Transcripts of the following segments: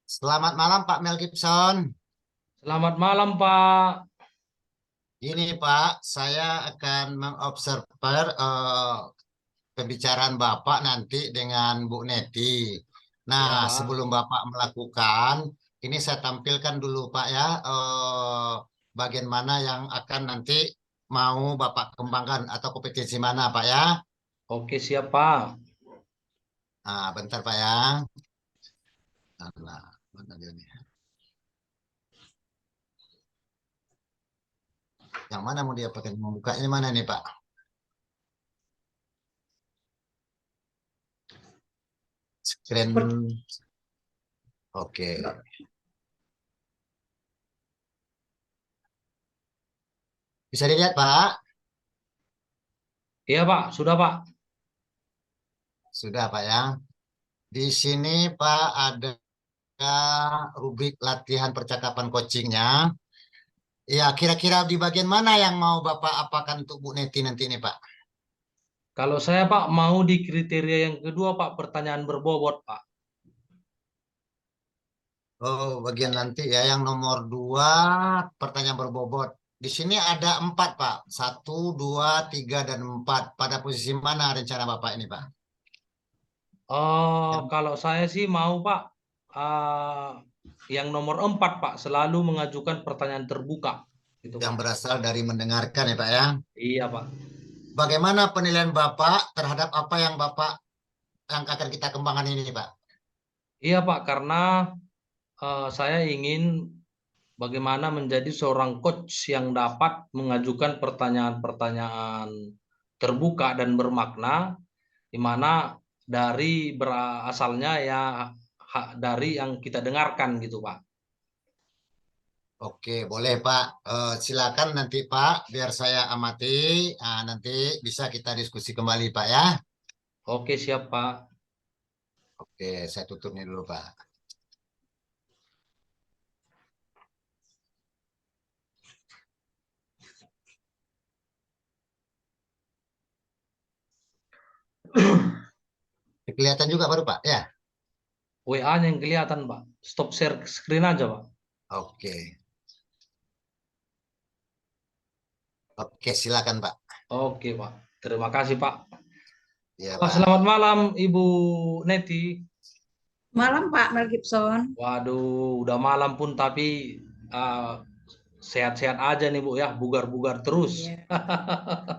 Selamat malam Pak Mel Gibson. Selamat malam, Pak. Gini Pak, saya akan mengobserver pembicaraan Bapak nanti dengan Bu Neti. Nah, Ya, Pak. sebelum Bapak melakukan, ini saya tampilkan dulu Pak ya, bagian mana yang akan nanti mau Bapak kembangkan atau kompetensi mana Pak ya. Oke, siap, Pak. Nah, bentar Pak ya. Nah, mana dia nih? Yang mana mau dia pakai? Mau bukanya mana nih Pak? Seperti, Screen. Oke. Bisa dilihat Pak? iya, Pak. Sudah, Pak. Sudah Pak ya. Di sini Pak ada rubrik latihan percakapan coachingnya. Ya, kira-kira di bagian mana yang mau Bapak apakan untuk Bu Neti nanti ini Pak? Kalau saya, Pak, mau di kriteria yang kedua, Pak, pertanyaan berbobot, Pak. Oh, bagian nanti ya yang nomor 2 pertanyaan berbobot. Di sini ada 4 Pak. Satu, 2, 3, dan 4. Pada posisi mana rencana Bapak ini Pak? Oh, Yang, kalau saya sih mau, Pak, yang nomor 4, Pak, selalu mengajukan pertanyaan terbuka. Itu, yang Pak. berasal dari mendengarkan ya Pak ya. Iya, Pak. Bagaimana penilaian Bapak terhadap apa yang Bapak yang akan kita kembangkan ini Pak? Iya, Pak, karena saya ingin bagaimana menjadi seorang coach yang dapat mengajukan pertanyaan-pertanyaan terbuka dan bermakna, di mana dari berasalnya ya dari yang kita dengarkan gitu, Pak. Oke, boleh Pak. Silakan nanti Pak, biar saya amati. Ah, nanti bisa kita diskusi kembali Pak ya. Oke, siap, Pak. Oke, saya tutup nih dulu Pak. Kelihatan juga baru Pak ya. WA-nya yang kelihatan, Pak. Stop share screen aja, Pak. Oke, oke silakan Pak. Oke, Pak. Terima kasih, Pak. Ya Wah, selamat Pak. malam, Ibu Neti. Malam Pak Mel Gibson. Waduh, udah malam pun tapi uh, sehat-sehat aja nih, Bu ya. Bugar-bugar terus. Iya,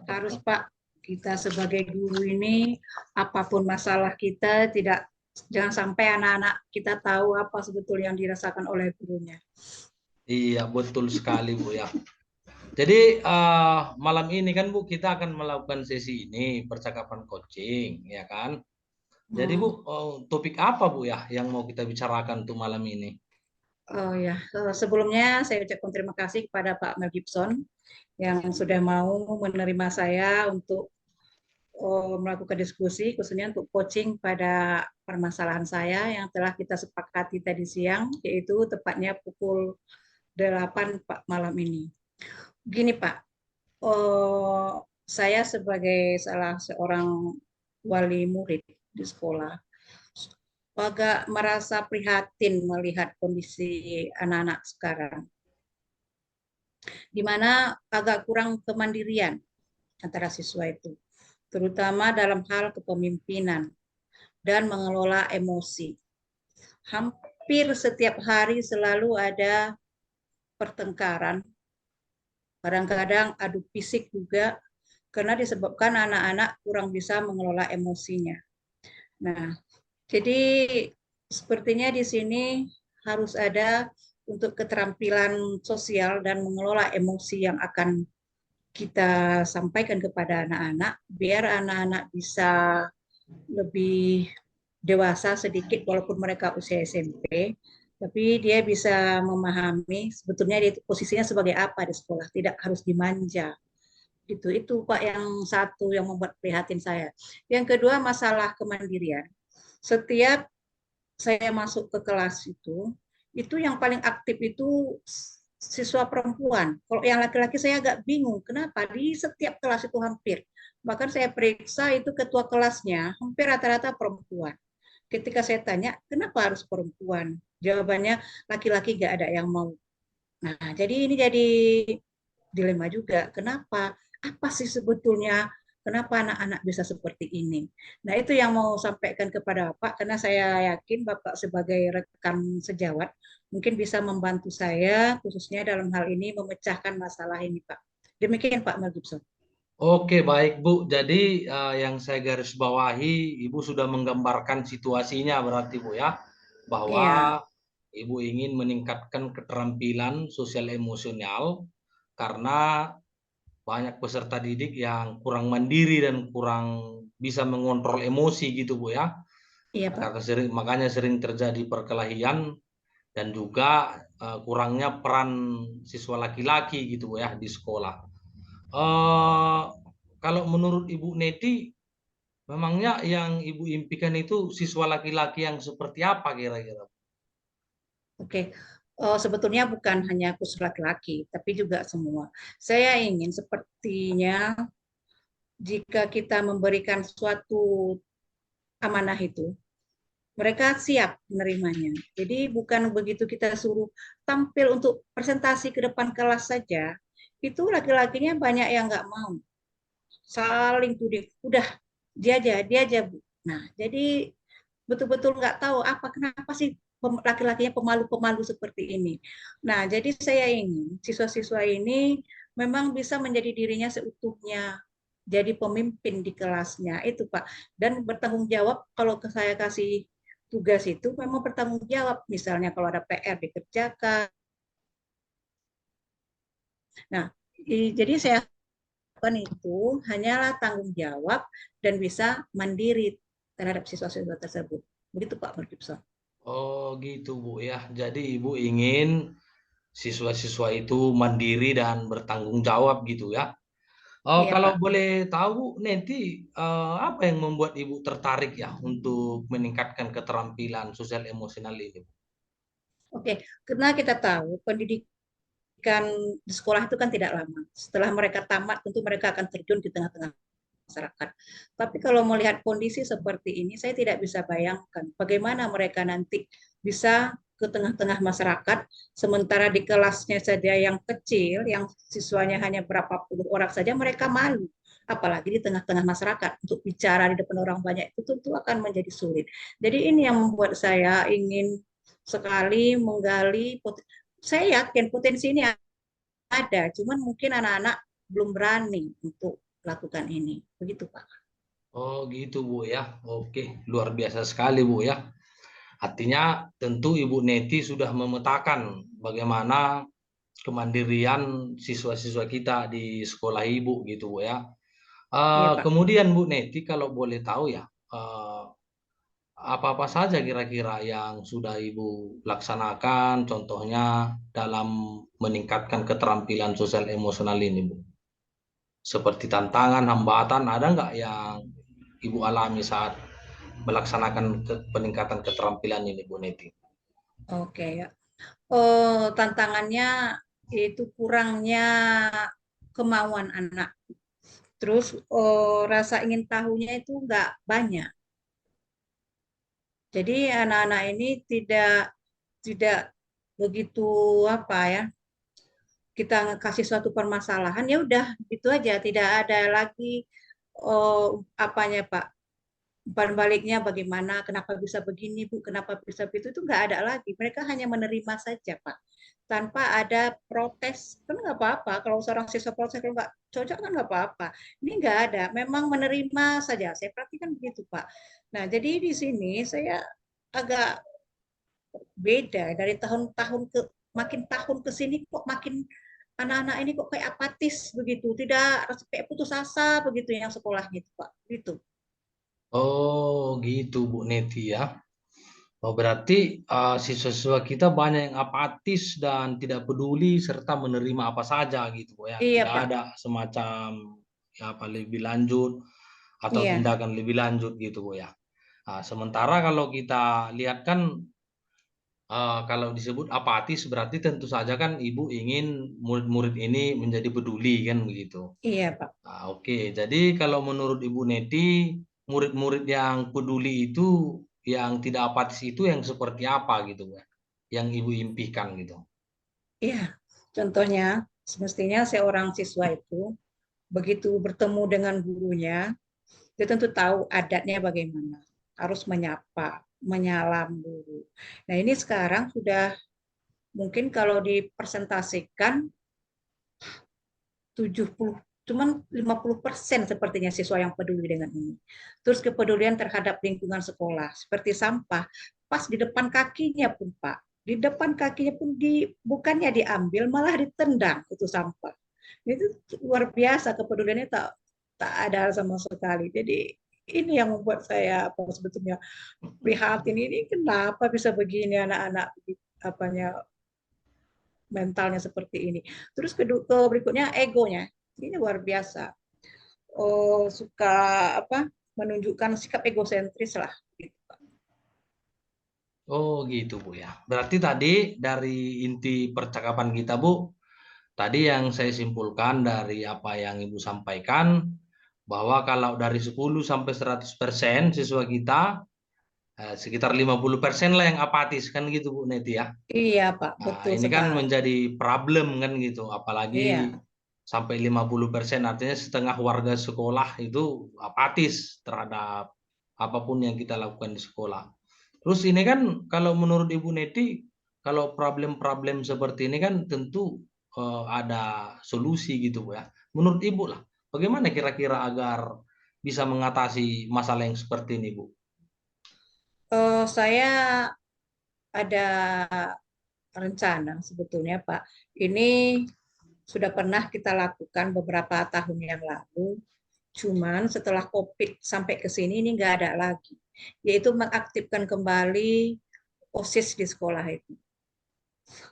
harus Pak. Kita sebagai guru ini, apapun masalah kita, jangan sampai anak-anak kita tahu apa sebetulnya yang dirasakan oleh gurunya. Iya, betul sekali, Bu ya. Jadi malam ini kan Bu kita akan melakukan sesi ini percakapan coaching, ya kan? Jadi Bu, Hmm. topik apa Bu ya yang mau kita bicarakan tuh malam ini? Oh ya, sebelumnya saya ucapkan terima kasih kepada Pak Mel Gibson yang sudah mau menerima saya untuk melakukan diskusi, khususnya untuk coaching pada permasalahan saya yang telah kita sepakati tadi siang, yaitu tepatnya pukul 8 Pak malam ini. Gini Pak, saya sebagai salah seorang wali murid di sekolah agak merasa prihatin melihat kondisi anak-anak sekarang, di mana agak kurang kemandirian antara siswa itu, terutama dalam hal kepemimpinan dan mengelola emosi. Hampir setiap hari selalu ada pertengkaran, kadang-kadang adu fisik juga, karena disebabkan anak-anak kurang bisa mengelola emosinya. Nah, jadi sepertinya di sini harus ada untuk keterampilan sosial dan mengelola emosi yang akan kita sampaikan kepada anak-anak, biar anak-anak bisa lebih dewasa sedikit walaupun mereka usia SMP, tapi dia bisa memahami sebetulnya dia posisinya sebagai apa di sekolah, tidak harus dimanja. Itu Pak yang satu yang membuat prihatin saya. Yang kedua masalah kemandirian. Setiap saya masuk ke kelas itu yang paling aktif itu siswa perempuan. Kalau yang laki-laki saya agak bingung, kenapa di setiap kelas itu hampir. Bahkan saya periksa itu ketua kelasnya hampir rata-rata perempuan. Ketika saya tanya, kenapa harus perempuan? Jawabannya, laki-laki gak ada yang mau. Nah, jadi ini jadi dilema juga. Kenapa? Apa sih sebetulnya? Kenapa anak-anak bisa seperti ini? Nah, itu yang mau sampaikan kepada Bapak, karena saya yakin Bapak sebagai rekan sejawat mungkin bisa membantu saya, khususnya dalam hal ini memecahkan masalah ini, Pak. Demikian, Pak Mel Gibson. Oke, baik Bu. Jadi yang saya garis bawahi, Ibu sudah menggambarkan situasinya berarti Bu ya, Iya, bahwa Ibu ingin meningkatkan keterampilan sosial emosional karena banyak peserta didik yang kurang mandiri dan kurang bisa mengontrol emosi gitu Bu ya. iya, Pak. Karena makanya sering terjadi perkelahian dan juga kurangnya peran siswa laki-laki gitu Bu ya di sekolah. Eh, Kalau menurut Ibu Neti, memangnya yang Ibu impikan itu siswa laki-laki yang seperti apa kira-kira? Oke. Sebetulnya bukan hanya khusus laki-laki, tapi juga semua. Saya ingin sepertinya jika kita memberikan suatu amanah itu, mereka siap menerimanya. Jadi bukan begitu kita suruh tampil untuk presentasi ke depan kelas saja, itu laki-lakinya banyak yang nggak mau. Saling tuding, udah dia aja Bu. Nah, jadi betul-betul nggak tahu kenapa sih laki-lakinya pemalu-pemalu seperti ini. Nah, jadi saya ingin siswa-siswa ini memang bisa menjadi dirinya seutuhnya, jadi pemimpin di kelasnya itu Pak, dan bertanggung jawab kalau saya kasih tugas itu memang bertanggung jawab, misalnya kalau ada PR dikerjakan. Nah, jadi saya lakukan itu hanyalah tanggung jawab dan bisa mandiri terhadap siswa-siswa tersebut. Begitu Pak Gibson. Oh gitu Bu ya. Jadi Ibu ingin siswa-siswa itu mandiri dan bertanggung jawab gitu ya. Oh, Iya kalau Pak. boleh tahu nanti apa yang membuat Ibu tertarik ya untuk meningkatkan keterampilan sosial emosional ini? Oke, karena kita tahu pendidikan di sekolah itu kan tidak lama. Setelah mereka tamat, tentu mereka akan terjun di tengah-tengah masyarakat. Tapi kalau melihat kondisi seperti ini, saya tidak bisa bayangkan bagaimana mereka nanti bisa ke tengah-tengah masyarakat, sementara di kelasnya saja yang kecil, yang siswanya hanya berapa puluh orang saja, mereka malu. Apalagi di tengah-tengah masyarakat, untuk bicara di depan orang banyak itu tentu akan menjadi sulit. Jadi ini yang membuat saya ingin sekali menggali, saya yakin potensi ini ada, cuman mungkin anak-anak belum berani untuk lakukan ini. Begitu, Pak. Oh gitu Bu ya. Oke, luar biasa sekali Bu ya. Artinya tentu Ibu Neti sudah memetakan bagaimana kemandirian siswa-siswa kita di sekolah Ibu gitu Bu ya. Iya, Pak. Kemudian Bu Neti kalau boleh tahu ya, eh, apa-apa saja kira-kira yang sudah Ibu laksanakan contohnya dalam meningkatkan keterampilan sosial emosional ini Bu? Seperti tantangan, hambatan, ada nggak yang Ibu alami saat melaksanakan peningkatan keterampilan ini Bu Neti? Oke, ya. Tantangannya itu kurangnya kemauan anak. Terus rasa ingin tahunya itu nggak banyak. Jadi anak-anak ini tidak tidak begitu apa ya, kita kasih suatu permasalahan ya udah itu aja, tidak ada lagi apanya Pak, umpan baliknya bagaimana, kenapa bisa begini Bu, kenapa bisa begitu, itu nggak ada lagi. Mereka hanya menerima saja Pak, tanpa ada protes. Kan nggak apa-apa kalau seorang siswa protes, kalau nggak cocok kan nggak apa-apa. Ini nggak ada, memang menerima saja. Saya perhatikan begitu Pak. Nah, jadi di sini saya agak beda dari tahun-tahun ke makin tahun ke sini kok makin anak-anak ini kok kayak apatis begitu, tidak kayak putus asa begitu yang sekolah gitu Pak. Gitu. Oh gitu Bu Neti ya. Oh, berarti siswa-siswa kita banyak yang apatis dan tidak peduli serta menerima apa saja gitu Bu ya. Iya Tidak Pak. ada semacam ya apa lebih lanjut atau Iya. tindakan lebih lanjut gitu Bu ya. Nah, sementara kalau kita lihat kan kalau disebut apatis berarti tentu saja kan Ibu ingin murid-murid ini menjadi peduli kan begitu. Iya Pak. Nah, oke. Jadi kalau menurut Ibu Neti, murid-murid yang peduli itu yang tidak apatis itu yang seperti apa gitu Bu, yang Ibu impikan gitu. Iya, contohnya semestinya seorang siswa itu begitu bertemu dengan gurunya, dia tentu tahu adatnya bagaimana. Harus menyapa, menyalam guru. Nah, ini sekarang sudah mungkin kalau dipresentasikan 70, cuman 50% sepertinya siswa yang peduli dengan ini. Terus kepedulian terhadap lingkungan sekolah, seperti sampah, pas di depan kakinya pun Pak, di depan kakinya pun bukannya diambil, malah ditendang itu sampah. Itu luar biasa kepeduliannya tak tak ada sama sekali. Jadi ini yang membuat saya apa sebetulnya prihatin, ini kenapa bisa begini anak-anak apanya mentalnya seperti ini. Terus berikutnya egonya, ini luar biasa. Oh, suka apa menunjukkan sikap egosentris lah. Oh gitu Bu ya. Berarti tadi dari inti percakapan kita Bu, tadi yang saya simpulkan dari apa yang Ibu sampaikan, bahwa kalau dari 10 sampai 100% siswa kita, sekitar 50% lah yang apatis kan gitu Bu Neti ya. Iya Pak, Nah, betul ini kan sekali. menjadi problem kan gitu, apalagi Iya, sampai 50%, artinya setengah warga sekolah itu apatis terhadap apapun yang kita lakukan di sekolah. Terus ini kan kalau menurut Ibu Neti, kalau problem-problem seperti ini kan tentu ada solusi gitu Bu ya. Menurut Ibu lah, bagaimana kira-kira agar bisa mengatasi masalah yang seperti ini Bu? saya ada rencana sebetulnya Pak. Ini sudah pernah kita lakukan beberapa tahun yang lalu. Cuman setelah COVID sampai ke sini ini nggak ada lagi. Yaitu mengaktifkan kembali OSIS di sekolah itu.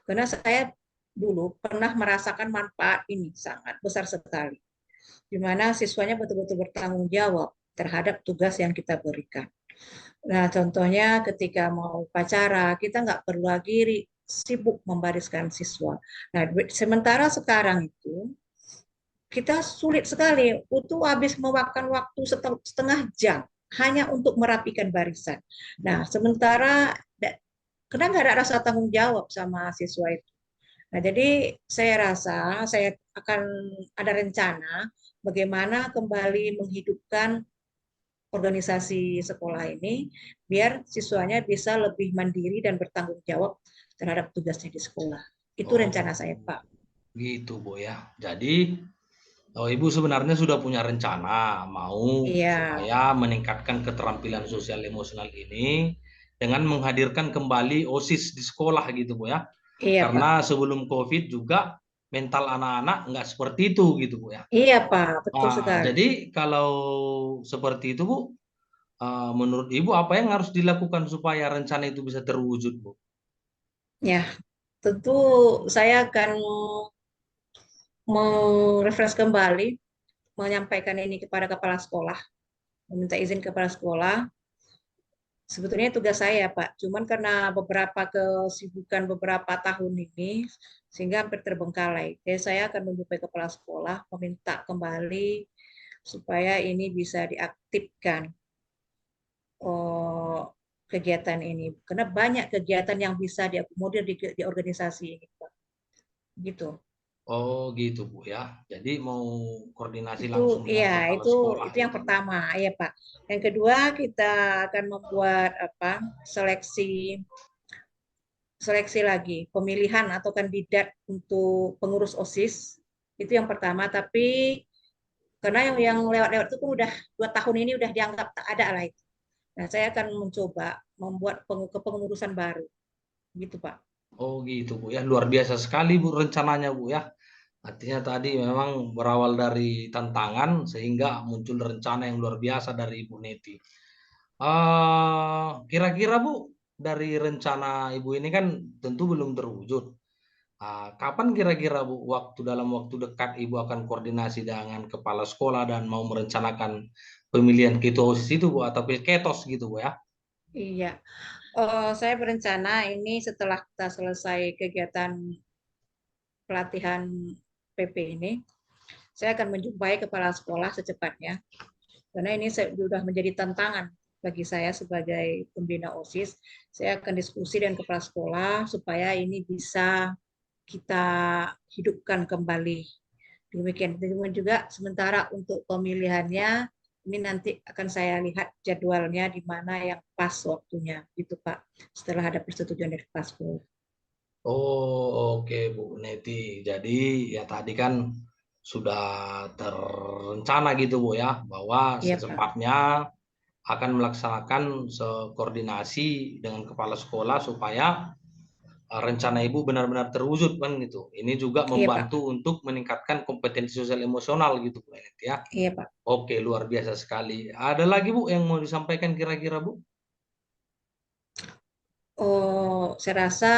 Karena saya dulu pernah merasakan manfaat ini sangat besar sekali. Di mana siswanya betul-betul bertanggung jawab terhadap tugas yang kita berikan. Nah, contohnya ketika mau upacara, kita nggak perlu lagi sibuk membariskan siswa. Nah, sementara sekarang itu kita sulit sekali, itu habis memakan waktu setengah jam hanya untuk merapikan barisan. Nah, sementara karena nggak ada rasa tanggung jawab sama siswa itu. Nah, jadi saya rasa saya akan ada rencana bagaimana kembali menghidupkan organisasi sekolah ini biar siswanya bisa lebih mandiri dan bertanggung jawab terhadap tugasnya di sekolah. Itu Oh, rencana saya, Pak. gitu Bu ya. Jadi Ibu sebenarnya sudah punya rencana mau Iya, supaya meningkatkan keterampilan sosial emosional ini dengan menghadirkan kembali OSIS di sekolah gitu Bu ya. iya, Pak. Karena sebelum COVID juga mental anak-anak nggak seperti itu gitu Bu ya. Iya, Pak. Betul sekali. Jadi kalau seperti itu Bu, menurut Ibu apa yang harus dilakukan supaya rencana itu bisa terwujud Bu? Ya, tentu saya akan merefresh kembali, menyampaikan ini kepada kepala sekolah, meminta izin kepada sekolah. Sebetulnya tugas saya, Pak. Cuman karena beberapa kesibukan beberapa tahun ini, sehingga hampir terbengkalai. Jadi saya akan menjumpai kepala sekolah, meminta kembali supaya ini bisa diaktifkan oh, kegiatan ini. Karena banyak kegiatan yang bisa diakomodir di organisasi ini, Pak. Gitu. Oh gitu Bu ya. Jadi mau koordinasi Itu langsung dengan iya, kepala itu sekolah itu yang gitu Bu. pertama, ya Pak. Yang kedua, kita akan membuat apa? Seleksi seleksi lagi, pemilihan atau kandidat untuk pengurus OSIS. Itu yang pertama, tapi karena yang lewat-lewat itu pun udah 2 tahun ini udah dianggap tak ada lah itu. Nah, saya akan mencoba membuat kepengurusan baru, gitu Pak. Oh gitu Bu ya, luar biasa sekali Bu rencananya Bu ya. Artinya tadi memang berawal dari tantangan sehingga muncul rencana yang luar biasa dari Ibu Neti. Kira-kira Bu, dari rencana Ibu ini kan tentu belum terwujud. Kapan kira-kira Bu, dalam waktu dekat Ibu akan koordinasi dengan kepala sekolah dan mau merencanakan pemilihan ketua OSIS itu Bu atau pilketos gitu Bu ya? Iya, saya berencana ini setelah kita selesai kegiatan pelatihan PP ini, saya akan menjumpai kepala sekolah secepatnya. Karena ini sudah menjadi tantangan bagi saya sebagai pembina OSIS. Saya akan diskusi dengan kepala sekolah supaya ini bisa kita hidupkan kembali. Demikian juga sementara untuk pemilihannya ini nanti akan saya lihat jadwalnya di mana yang pas waktunya, gitu Pak. Setelah ada persetujuan dari kepala sekolah. Oh, oke Bu Neti. Jadi ya tadi kan sudah terencana gitu Bu ya, bahwa Iya Pak. secepatnya akan melaksanakan koordinasi dengan kepala sekolah supaya rencana Ibu benar-benar terwujud kan gitu. Ini juga Iya Pak. membantu untuk meningkatkan kompetensi sosial emosional gitu Bu Neti ya. Iya Pak. Oke, luar biasa sekali. Ada lagi Bu yang mau disampaikan kira-kira Bu? Oh, saya rasa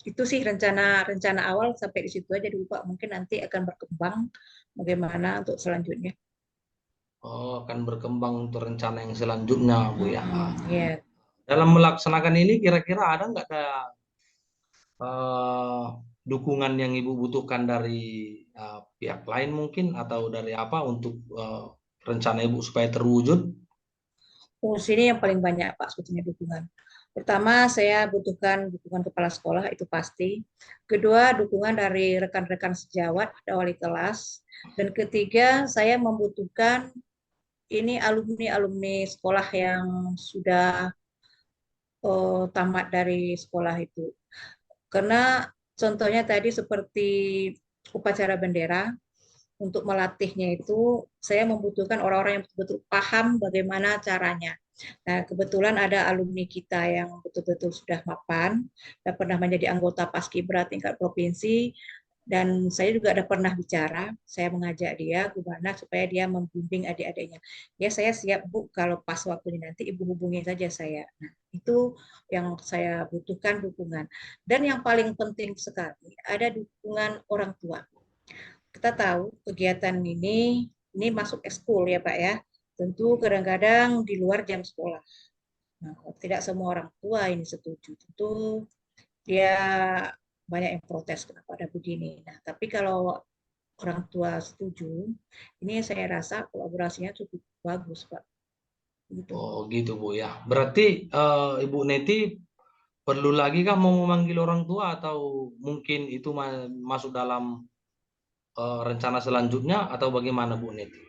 itu sih rencana awal sampai di situ aja dulu Pak. Mungkin nanti akan berkembang bagaimana untuk selanjutnya. Oh, akan berkembang untuk rencana yang selanjutnya Bu ya. Ya, Dalam melaksanakan ini kira-kira ada nggak ada eh, dukungan yang Ibu butuhkan dari pihak lain mungkin atau dari apa untuk rencana Ibu supaya terwujud? fungsi ini yang paling banyak Pak sebetulnya dukungan. Pertama, saya butuhkan dukungan kepala sekolah, itu pasti. Kedua, dukungan dari rekan-rekan sejawat dan wali kelas. Dan ketiga, saya membutuhkan ini alumni-alumni sekolah yang sudah tamat dari sekolah itu. Karena contohnya tadi seperti upacara bendera, untuk melatihnya itu saya membutuhkan orang-orang yang betul-betul paham bagaimana caranya. Nah, kebetulan ada alumni kita yang betul-betul sudah mapan dan pernah menjadi anggota Paskibra tingkat provinsi, dan saya juga ada pernah bicara, saya mengajak dia gimana supaya dia membimbing adik-adiknya. Ya, saya siap Bu, kalau pas waktunya nanti Ibu hubungi saja saya. Nah, itu yang saya butuhkan dukungan. Dan yang paling penting sekali, ada dukungan orang tua. Kita tahu kegiatan ini masuk ekskul ya Pak ya. Tentu kadang-kadang di luar jam sekolah. Nah, tidak semua orang tua ini setuju. Tentu dia banyak yang protes kenapa ada begini. Nah, tapi kalau orang tua setuju, ini saya rasa kolaborasinya cukup bagus Pak. Gitu. Oh gitu Bu ya. Berarti Ibu Neti perlu lagi kah mau memanggil orang tua atau mungkin itu masuk dalam rencana selanjutnya atau bagaimana Bu Neti?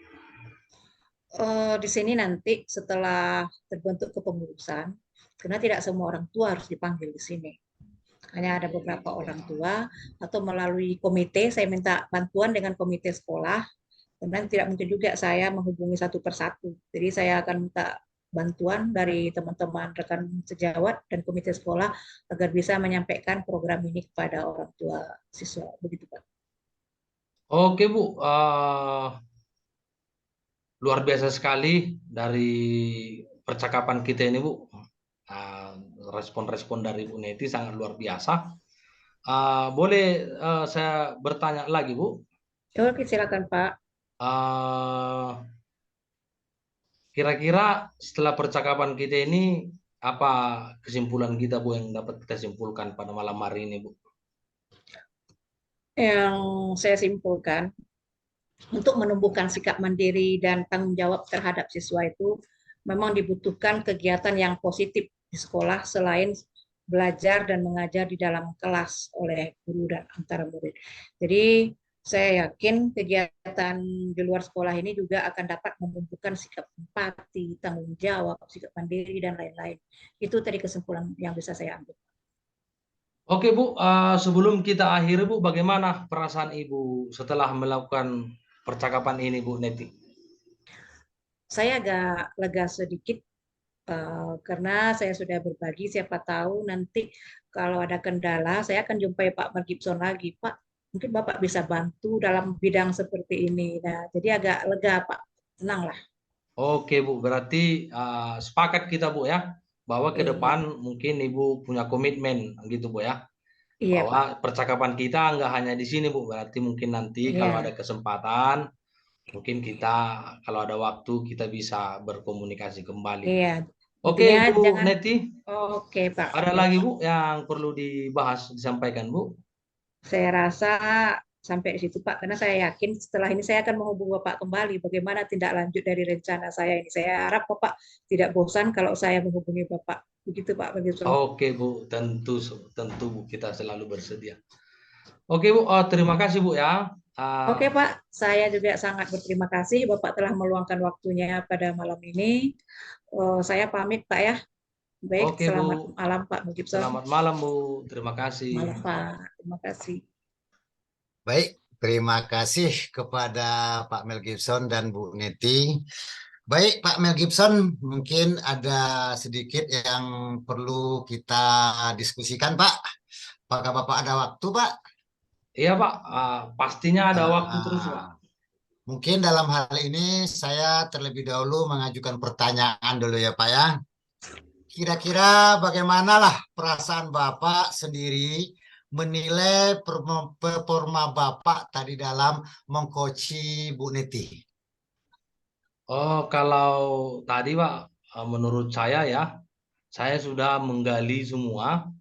Di sini nanti setelah terbentuk kepengurusan, karena tidak semua orang tua harus dipanggil di sini. Hanya ada Oh beberapa gitu ya. orang tua atau melalui komite, saya minta bantuan dengan komite sekolah, dan tidak mungkin juga saya menghubungi satu persatu. Jadi saya akan minta bantuan dari teman-teman rekan sejawat dan komite sekolah agar bisa menyampaikan program ini kepada orang tua siswa. Begitu Pak. Oke Bu, luar biasa sekali dari percakapan kita ini Bu. Ah, respon-respon dari Bu Neti sangat luar biasa. Boleh saya bertanya lagi Bu? Oke, silakan Pak. Ah, Kira-kira setelah percakapan kita ini apa kesimpulan kita Bu yang dapat kita simpulkan pada malam hari ini Bu? Yang saya simpulkan, untuk menumbuhkan sikap mandiri dan tanggung jawab terhadap siswa itu memang dibutuhkan kegiatan yang positif di sekolah selain belajar dan mengajar di dalam kelas oleh guru dan antara murid. Jadi saya yakin kegiatan di luar sekolah ini juga akan dapat menumbuhkan sikap empati, tanggung jawab, sikap mandiri, dan lain-lain. Itu tadi kesimpulan yang bisa saya ambil. Oke Bu, sebelum kita akhiri Bu, bagaimana perasaan Ibu setelah melakukan percakapan ini Bu Neti? Saya agak lega sedikit karena saya sudah berbagi, siapa tahu nanti kalau ada kendala, saya akan jumpai Pak Margipson lagi. Pak, mungkin Bapak bisa bantu dalam bidang seperti ini. Nah, jadi agak lega Pak, tenanglah. Oke Bu, berarti sepakat kita Bu ya, bahwa ke Iya, depan mungkin Ibu punya komitmen gitu Bu ya, iya Pak. bahwa percakapan kita nggak hanya di sini Bu, berarti mungkin nanti kalau ada Iya, kesempatan, mungkin kita kalau ada waktu kita bisa berkomunikasi kembali. iya. Intinya Oke Bu jangan. Neti, Oke Pak, ada iya lagi Pak. Bu yang perlu dibahas, disampaikan Bu? Saya rasa sampai di situ Pak, karena saya yakin setelah ini saya akan menghubungi Bapak kembali bagaimana tindak lanjut dari rencana saya ini. Saya harap Bapak tidak bosan kalau saya menghubungi Bapak. Begitu Pak Bagioso. Oke Bu, tentu tentu Bu, kita selalu bersedia. Oke Bu, terima kasih Bu ya. Oke Pak, saya juga sangat berterima kasih Bapak telah meluangkan waktunya pada malam ini. Saya pamit Pak ya. Baik, Oke selamat Bu, malam Pak Bagioso. selamat malam Bu, terima kasih. Malam Pak, terima kasih. Baik, terima kasih kepada Pak Mel Gibson dan Bu Neti. Baik, Pak Mel Gibson, mungkin ada sedikit yang perlu kita diskusikan, Pak. Apakah Bapak ada waktu, Pak? Iya Pak, pastinya ada waktu terus Pak. Ah, mungkin dalam hal ini saya terlebih dahulu mengajukan pertanyaan dulu ya, Pak ya. Kira-kira bagaimanalah perasaan Bapak sendiri menilai performa Bapak tadi dalam mengcoachi Bu Neti? Oh, kalau tadi Pak, menurut saya ya, saya sudah menggali semua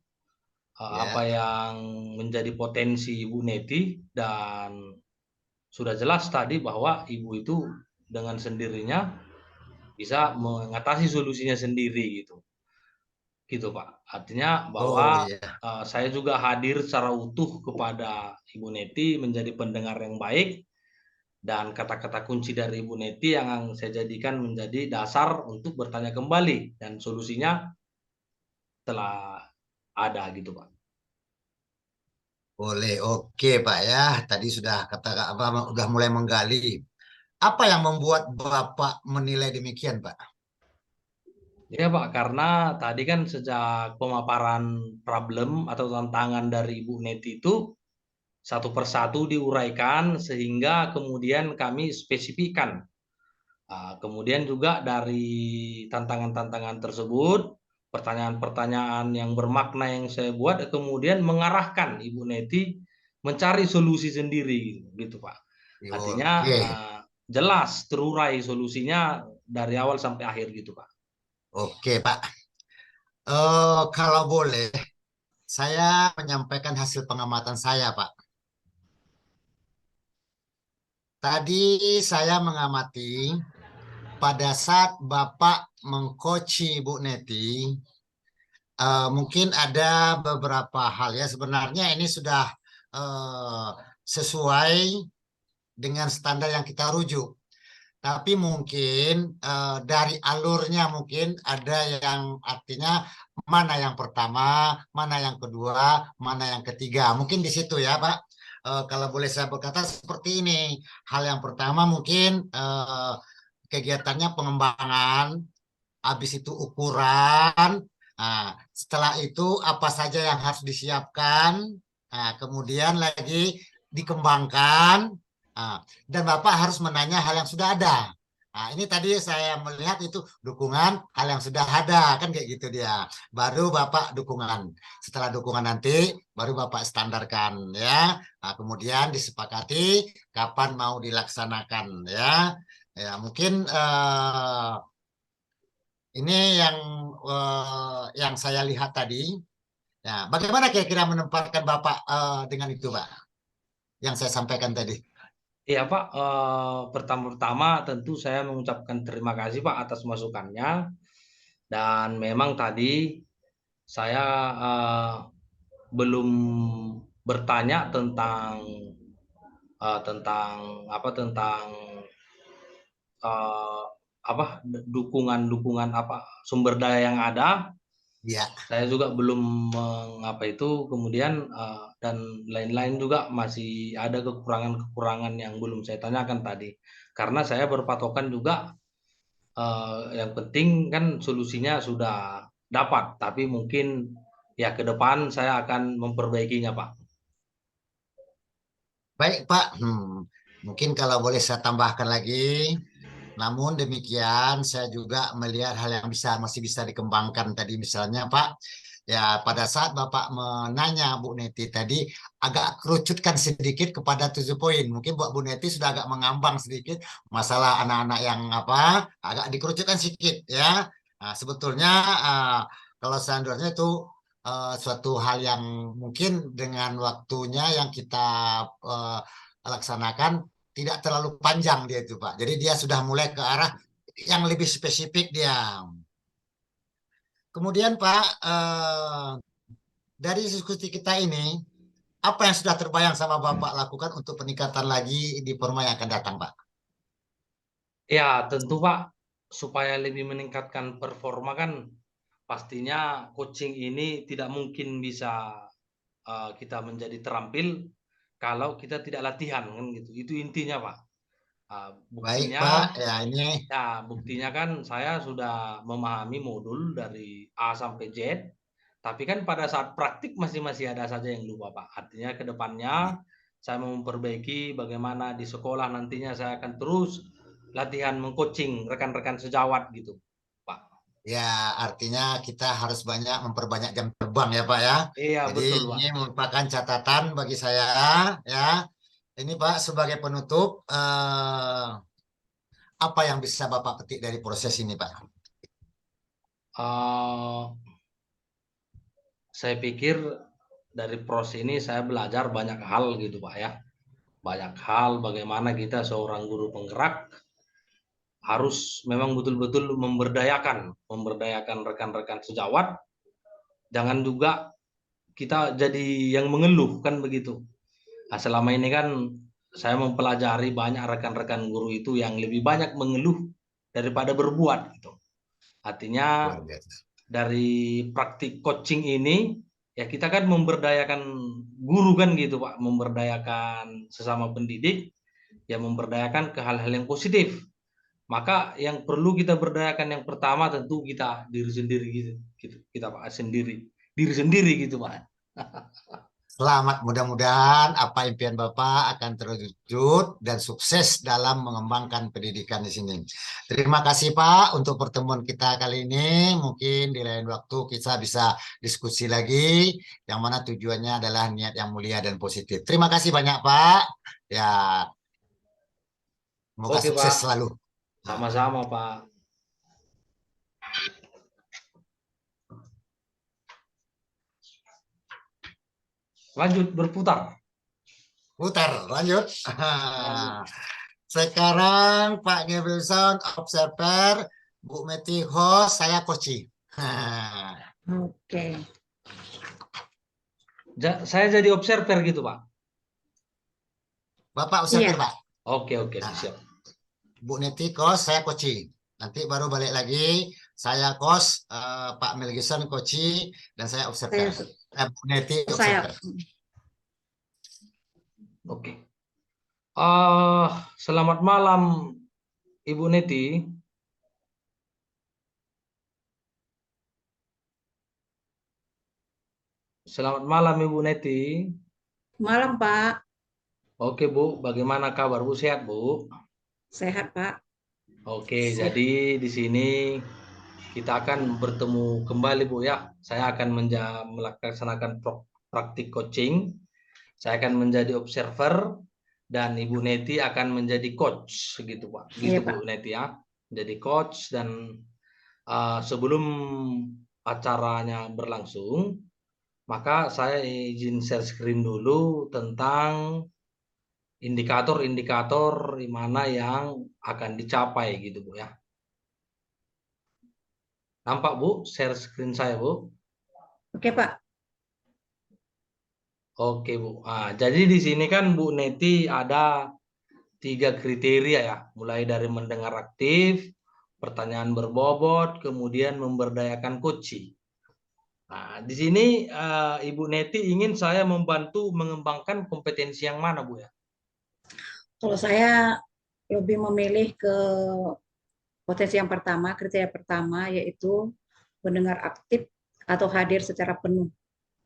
apa Ya, yang menjadi potensi Ibu Neti dan sudah jelas tadi bahwa Ibu itu dengan sendirinya bisa mengatasi solusinya sendiri gitu. Gitu Pak. Artinya oh bahwa iya. saya juga hadir secara utuh kepada Ibu Neti menjadi pendengar yang baik dan kata-kata kunci dari Ibu Neti yang saya jadikan menjadi dasar untuk bertanya kembali dan solusinya telah ada gitu Pak. Boleh, oke Pak ya. Tadi sudah kata apa, udah mulai menggali. Apa yang membuat Bapak menilai demikian, Pak? Ya Pak, karena tadi kan sejak pemaparan problem atau tantangan dari Ibu Neti itu satu persatu diuraikan sehingga kemudian kami spesifikkan. Kemudian juga dari tantangan-tantangan tersebut, pertanyaan-pertanyaan yang bermakna yang saya buat kemudian mengarahkan Ibu Neti mencari solusi sendiri gitu Pak. Artinya Oke, jelas terurai solusinya dari awal sampai akhir gitu Pak. oke Pak. Kalau boleh, saya menyampaikan hasil pengamatan saya, Pak. Tadi saya mengamati pada saat Bapak mengcoachi Bu Neti, mungkin ada beberapa hal ya. Sebenarnya ini sudah eh, sesuai dengan standar yang kita rujuk. Tapi mungkin dari alurnya mungkin ada yang artinya mana yang pertama, mana yang kedua, mana yang ketiga. Mungkin di situ ya, Pak. Kalau boleh saya berkata seperti ini. Hal yang pertama mungkin kegiatannya pengembangan, habis itu ukuran. Nah, setelah itu apa saja yang harus disiapkan. Nah, kemudian lagi dikembangkan. Nah, dan Bapak harus menanya hal yang sudah ada. Nah, ini tadi saya melihat itu dukungan hal yang sudah ada, kan kayak gitu dia. Baru Bapak dukungan. Setelah dukungan nanti, baru Bapak standarkan ya. Nah, kemudian disepakati kapan mau dilaksanakan ya. Ya, mungkin ini yang saya lihat tadi. Ya, bagaimana kira-kira menempatkan Bapak dengan itu, Pak? Yang saya sampaikan tadi. Iya Pak, pertama-tama tentu saya mengucapkan terima kasih Pak atas masukannya dan memang tadi saya belum bertanya tentang apa tentang uh, apa dukungan apa sumber daya yang ada. Ya, Saya juga belum mengapa itu kemudian dan lain-lain juga masih ada kekurangan-kekurangan yang belum saya tanyakan tadi karena saya berpatokan juga yang penting kan solusinya sudah dapat tapi mungkin ya ke depan saya akan memperbaikinya Pak. baik, Pak. Mungkin kalau boleh saya tambahkan lagi. Namun demikian, saya juga melihat hal yang masih bisa dikembangkan tadi misalnya, Pak. Ya, pada saat Bapak menanya Bu Neti tadi, agak kerucutkan sedikit kepada 7 poin. Mungkin Buat Bu Neti sudah agak mengambang sedikit masalah anak-anak yang apa, agak dikerucutkan sedikit ya. Nah, sebetulnya kalau seandainya itu suatu hal yang mungkin dengan waktunya yang kita eh, laksanakan tidak terlalu panjang dia itu Pak. Jadi dia sudah mulai ke arah yang lebih spesifik dia. Kemudian Pak, dari diskusi kita ini, apa yang sudah terbayang sama Bapak lakukan untuk peningkatan lagi di Perma yang akan datang Pak? Ya, tentu Pak, supaya lebih meningkatkan performa kan pastinya coaching ini tidak mungkin bisa kita menjadi terampil kalau kita tidak latihan kan gitu. Itu intinya Pak. Baik Pak, Buktinya, ya ini ya buktinya kan saya sudah memahami modul dari A sampai Z, tapi kan pada saat praktik masih ada saja yang lupa Pak. Artinya ke depannya saya mau memperbaiki bagaimana di sekolah nantinya saya akan terus latihan mengcoaching rekan-rekan sejawat gitu Pak. ya artinya kita harus memperbanyak jam terbang ya Pak ya. Iya Jadi betul Pak. ini merupakan catatan bagi saya ya. Ini Pak sebagai penutup apa yang bisa Bapak petik dari proses ini Pak? Eh, saya pikir dari proses ini saya belajar banyak hal gitu Pak ya. Banyak hal bagaimana kita seorang guru penggerak harus memang betul-betul memberdayakan rekan-rekan sejawat. Jangan juga kita jadi yang mengeluh kan begitu. Nah, selama ini kan saya mempelajari banyak rekan-rekan guru itu yang lebih banyak mengeluh daripada berbuat gitu. Artinya Luar biasa. dari praktik coaching ini ya kita kan memberdayakan guru kan gitu Pak, memberdayakan sesama pendidik, ya memberdayakan ke hal-hal yang positif. Maka yang perlu kita berdayakan yang pertama tentu kita diri sendiri gitu. Kita Pak sendiri, diri sendiri gitu Pak. Selamat, mudah-mudahan apa impian Bapak akan terwujud dan sukses dalam mengembangkan pendidikan di sini. Terima kasih Pak untuk pertemuan kita kali ini. Mungkin di lain waktu kita bisa diskusi lagi yang mana tujuannya adalah niat yang mulia dan positif. Terima kasih banyak Pak. Ya, semoga Oke sukses Pak, selalu. Nah, sama-sama Pak. Lanjut berputar. putar, lanjut. Lanjut. Sekarang Pak Gebelson observer, Bu Meti host, saya coach. Oke. Saya jadi observer gitu Pak. Bapak observer, Iya, Pak. Oke oke Nah, siap. Bu Neti kos, saya coaching. Nanti baru balik lagi, saya kos, Pak Melgison coaching, dan saya observer. saya Bu Neti saya observer. Oke. Selamat malam Ibu Neti. Selamat malam Ibu Neti. malam Pak. Oke Bu, bagaimana kabar Bu? Sehat Bu? Sehat Pak. Oke, Sip. jadi di sini kita akan bertemu kembali Bu ya. Saya akan melaksanakan praktik coaching. Saya akan menjadi observer dan Ibu Neti akan menjadi coach gitu Pak. Iya Gitu Pak. Bu Neti ya. Jadi coach dan sebelum acaranya berlangsung, maka saya izin share screen dulu tentang indikator-indikator di mana yang akan dicapai gitu Bu ya. Nampak Bu, share screen saya Bu. Oke Pak. Oke Bu. Jadi di sini kan Bu Neti ada 3 kriteria ya, mulai dari mendengar aktif, pertanyaan berbobot, kemudian memberdayakan coaching. Nah, di sini Ibu Neti ingin saya membantu mengembangkan kompetensi yang mana Bu ya? Kalau saya lebih memilih ke potensi yang pertama, kriteria pertama yaitu mendengar aktif atau hadir secara penuh.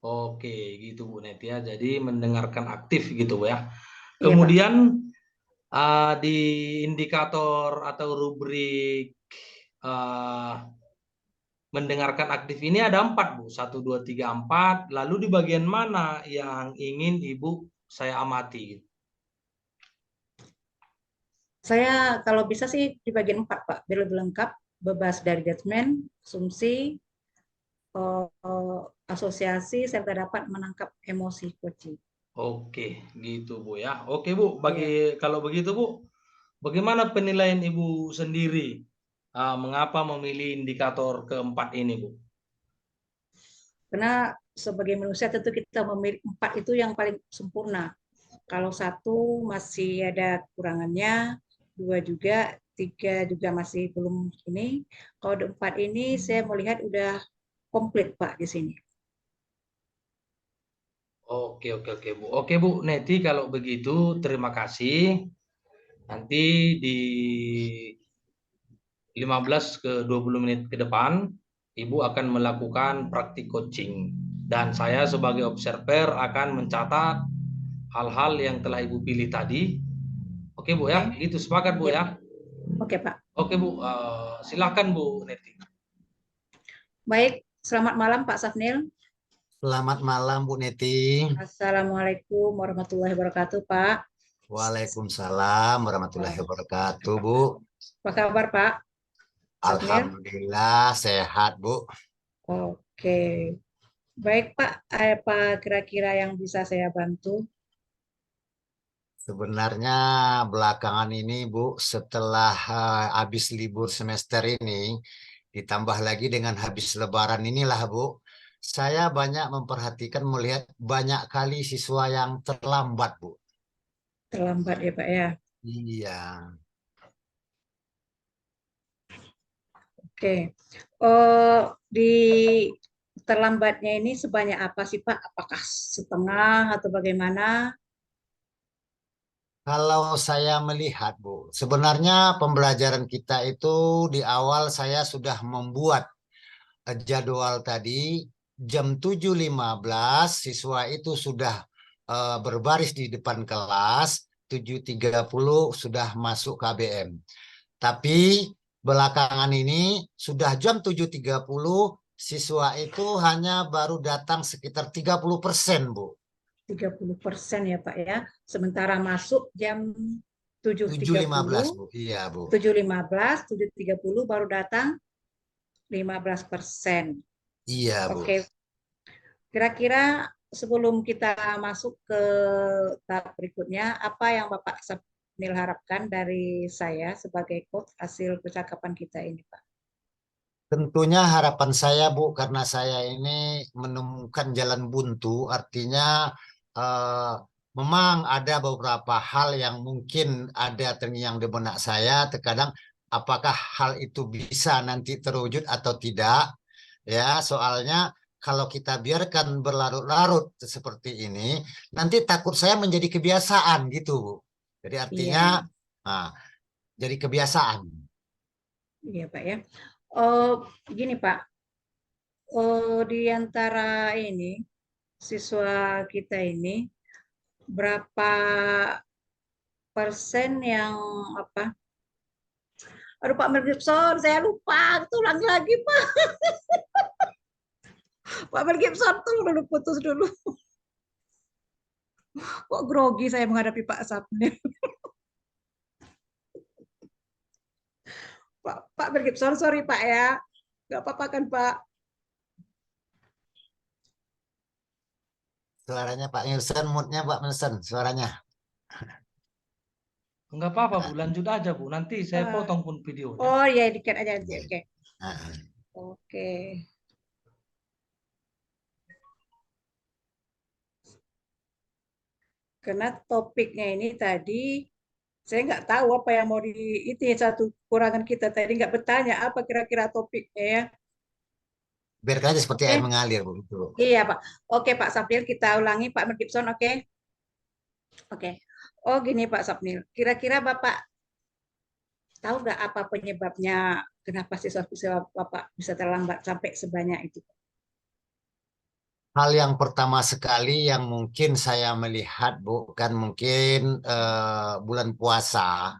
Oke, gitu Bu Neti ya. Jadi mendengarkan aktif gitu Bu ya. Iya Pak. Kemudian di indikator atau rubrik mendengarkan aktif ini ada 4 Bu. 1, 2, 3, 4. Lalu di bagian mana yang ingin Ibu saya amati gitu? Saya kalau bisa sih di bagian 4 Pak, biar lebih lengkap, bebas dari judgement, asumsi, asosiasi serta dapat menangkap emosi kucing. Oke, gitu Bu ya. Oke Bu, Iya. kalau begitu Bu, bagaimana penilaian Ibu sendiri? Mengapa memilih indikator keempat ini Bu? Karena sebagai manusia tentu kita memilih 4 itu yang paling sempurna. Kalau 1 masih ada kekurangannya, 2 juga, 3 juga masih belum ini. Kalau 4 ini saya melihat udah komplit Pak di sini. Oke Bu. Oke Bu, Neti kalau begitu terima kasih. Nanti di 15 ke 20 menit ke depan, Ibu akan melakukan praktik coaching. Dan saya sebagai observer akan mencatat hal-hal yang telah Ibu pilih tadi. Oke Bu ya, Oke. gitu sepakat Bu Yep. ya. Oke Pak. Oke Bu, silakan Bu Neti. Baik, selamat malam Pak Safnil. Selamat malam Bu Neti. Assalamualaikum warahmatullahi wabarakatuh Pak. Waalaikumsalam warahmatullahi wabarakatuh Bu. Apa kabar Pak Safnil? Alhamdulillah sehat Bu. Oke. Baik Pak, apa kira-kira yang bisa saya bantu? Sebenarnya belakangan ini Bu, setelah habis libur semester ini, ditambah lagi dengan habis lebaran inilah Bu, saya banyak memperhatikan melihat banyak kali siswa yang terlambat Bu. Terlambat ya Pak ya. Iya. Oke. Di terlambatnya ini sebanyak apa sih Pak? Apakah setengah atau bagaimana? Kalau saya melihat Bu, sebenarnya pembelajaran kita itu di awal saya sudah membuat jadwal tadi jam 7.15 siswa itu sudah berbaris di depan kelas, 7.30 sudah masuk KBM. Tapi belakangan ini sudah jam 7.30 siswa itu hanya baru datang sekitar 30% Bu. 30% ya Pak ya. Sementara masuk jam 7.15 7.30, Bu. Iya Bu. 7.15, 7.30 baru datang 15%. Iya Bu. Oke, kira-kira sebelum kita masuk ke tahap berikutnya, apa yang Bapak Sapnil harapkan dari saya sebagai coach hasil percakapan kita ini, Pak? Tentunya harapan saya Bu, karena saya ini menemukan jalan buntu, artinya eh, memang ada beberapa hal yang mungkin ada terngiang di benak saya, terkadang apakah hal itu bisa nanti terwujud atau tidak, ya soalnya kalau kita biarkan berlarut-larut seperti ini, nanti takut saya menjadi kebiasaan gitu Bu. Jadi artinya, Iya, nah, jadi kebiasaan. iya Pak ya. Oh, gini Pak, di antara ini siswa kita ini berapa persen yang apa? Aduh Pak Mel Gibson, saya lupa. Itu ulangi lagi Pak. Pak Mel Gibson tuh dulu putus dulu. Kok grogi saya menghadapi Pak Sapnil. Pak Mel Gibson, sorry Pak ya. Nggak apa-apa kan Pak? Suaranya Pak Nilsen, moodnya Pak Nilsen, suaranya. Enggak apa-apa Bu, lanjut aja Bu. Nanti saya potong pun videonya. Oh ya, dikit aja. Oke. Nah, Oke. Karena topiknya ini tadi saya nggak tahu apa yang mau di itu ya, satu kurangan kita tadi nggak bertanya apa kira-kira topiknya ya. biarkan aja seperti air Oke, mengalir begitu. iya Pak. Oke Pak Sapnil kita ulangi Pak Mel Gibson. Oke, oke. Oh gini Pak Sapnil, kira-kira Bapak tahu nggak apa penyebabnya kenapa siswa-siswa Bapak bisa terlambat sampai sebanyak itu? Hal yang pertama sekali yang mungkin saya melihat, Bu, kan mungkin bulan puasa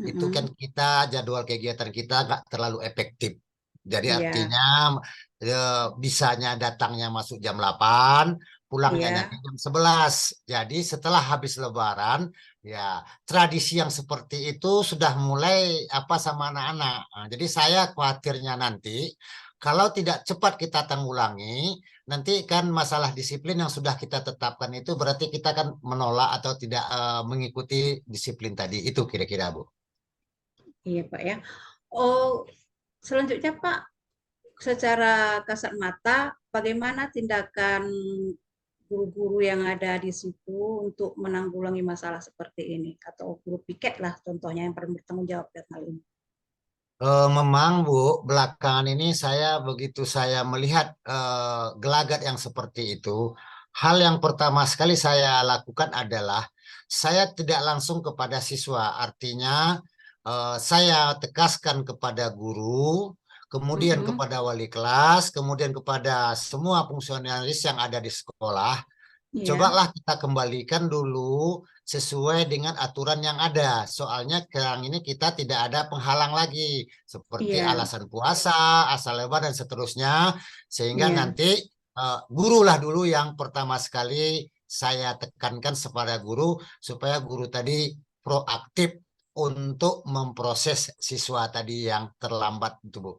itu kan Mm-mm. kita jadwal kegiatan kita nggak terlalu efektif. Jadi Iya, artinya bisanya datangnya masuk jam 8, pulangnya iya, nyampe jam 11. Jadi setelah habis Lebaran, ya tradisi yang seperti itu sudah mulai apa sama anak-anak. Nah, jadi saya khawatirnya nanti kalau tidak cepat kita tanggulangi, nanti kan masalah disiplin yang sudah kita tetapkan itu berarti kita kan menolak atau tidak mengikuti disiplin tadi. Itu kira-kira, Bu. Iya Pak ya. Oh, selanjutnya Pak, secara kasat mata, bagaimana tindakan guru-guru yang ada di situ untuk menanggulangi masalah seperti ini? Atau guru piket lah contohnya yang paling bertanggung jawab dalam hal ini. Memang Bu, belakangan ini saya begitu saya melihat gelagat yang seperti itu, hal yang pertama sekali saya lakukan adalah saya tidak langsung kepada siswa, artinya saya tegaskan kepada guru, kemudian Mhm. kepada wali kelas, kemudian kepada semua fungsionaris yang ada di sekolah. Iya, Cobalah kita kembalikan dulu sesuai dengan aturan yang ada. Soalnya sekarang ini kita tidak ada penghalang lagi, seperti iya, alasan puasa, asal lebar, dan seterusnya. Sehingga iya. nanti gurulah dulu yang pertama sekali saya tekankan kepada guru, supaya guru tadi proaktif untuk memproses siswa tadi yang terlambat itu, Bu.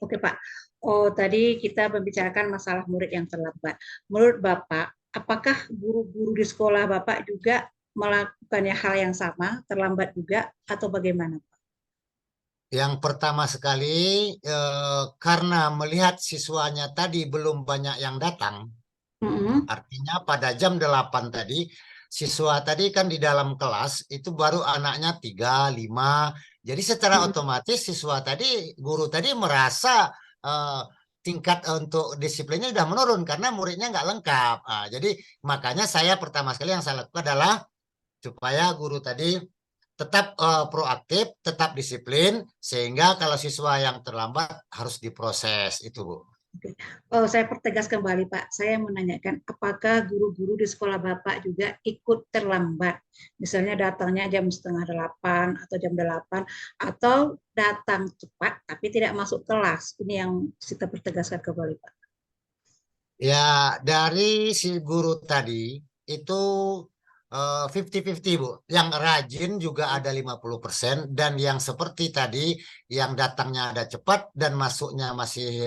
Oke Pak. Oh, tadi kita membicarakan masalah murid yang terlambat. Menurut Bapak, apakah guru-guru di sekolah Bapak juga melakukannya hal yang sama, terlambat juga, atau bagaimana? Yang pertama sekali, karena melihat siswanya tadi belum banyak yang datang, Mhm. artinya pada jam 8 tadi, siswa tadi kan di dalam kelas itu baru anaknya 3, 5. Jadi secara Mhm. otomatis siswa tadi, guru tadi merasa eh, tingkat untuk disiplinnya sudah menurun karena muridnya nggak lengkap. Jadi makanya saya pertama sekali yang saya lakukan adalah supaya guru tadi tetap proaktif, tetap disiplin, sehingga kalau siswa yang terlambat harus diproses itu, Bu. Oke. Oh, saya pertegas kembali, Pak. Saya menanyakan, apakah guru-guru di sekolah Bapak juga ikut terlambat? Misalnya datangnya jam setengah 8 atau jam 8, atau datang cepat tapi tidak masuk kelas. Ini yang kita pertegaskan kembali, Pak. Ya, dari si guru tadi itu 50-50, Bu. Yang rajin juga ada 50%, dan yang seperti tadi, yang datangnya ada cepat dan masuknya masih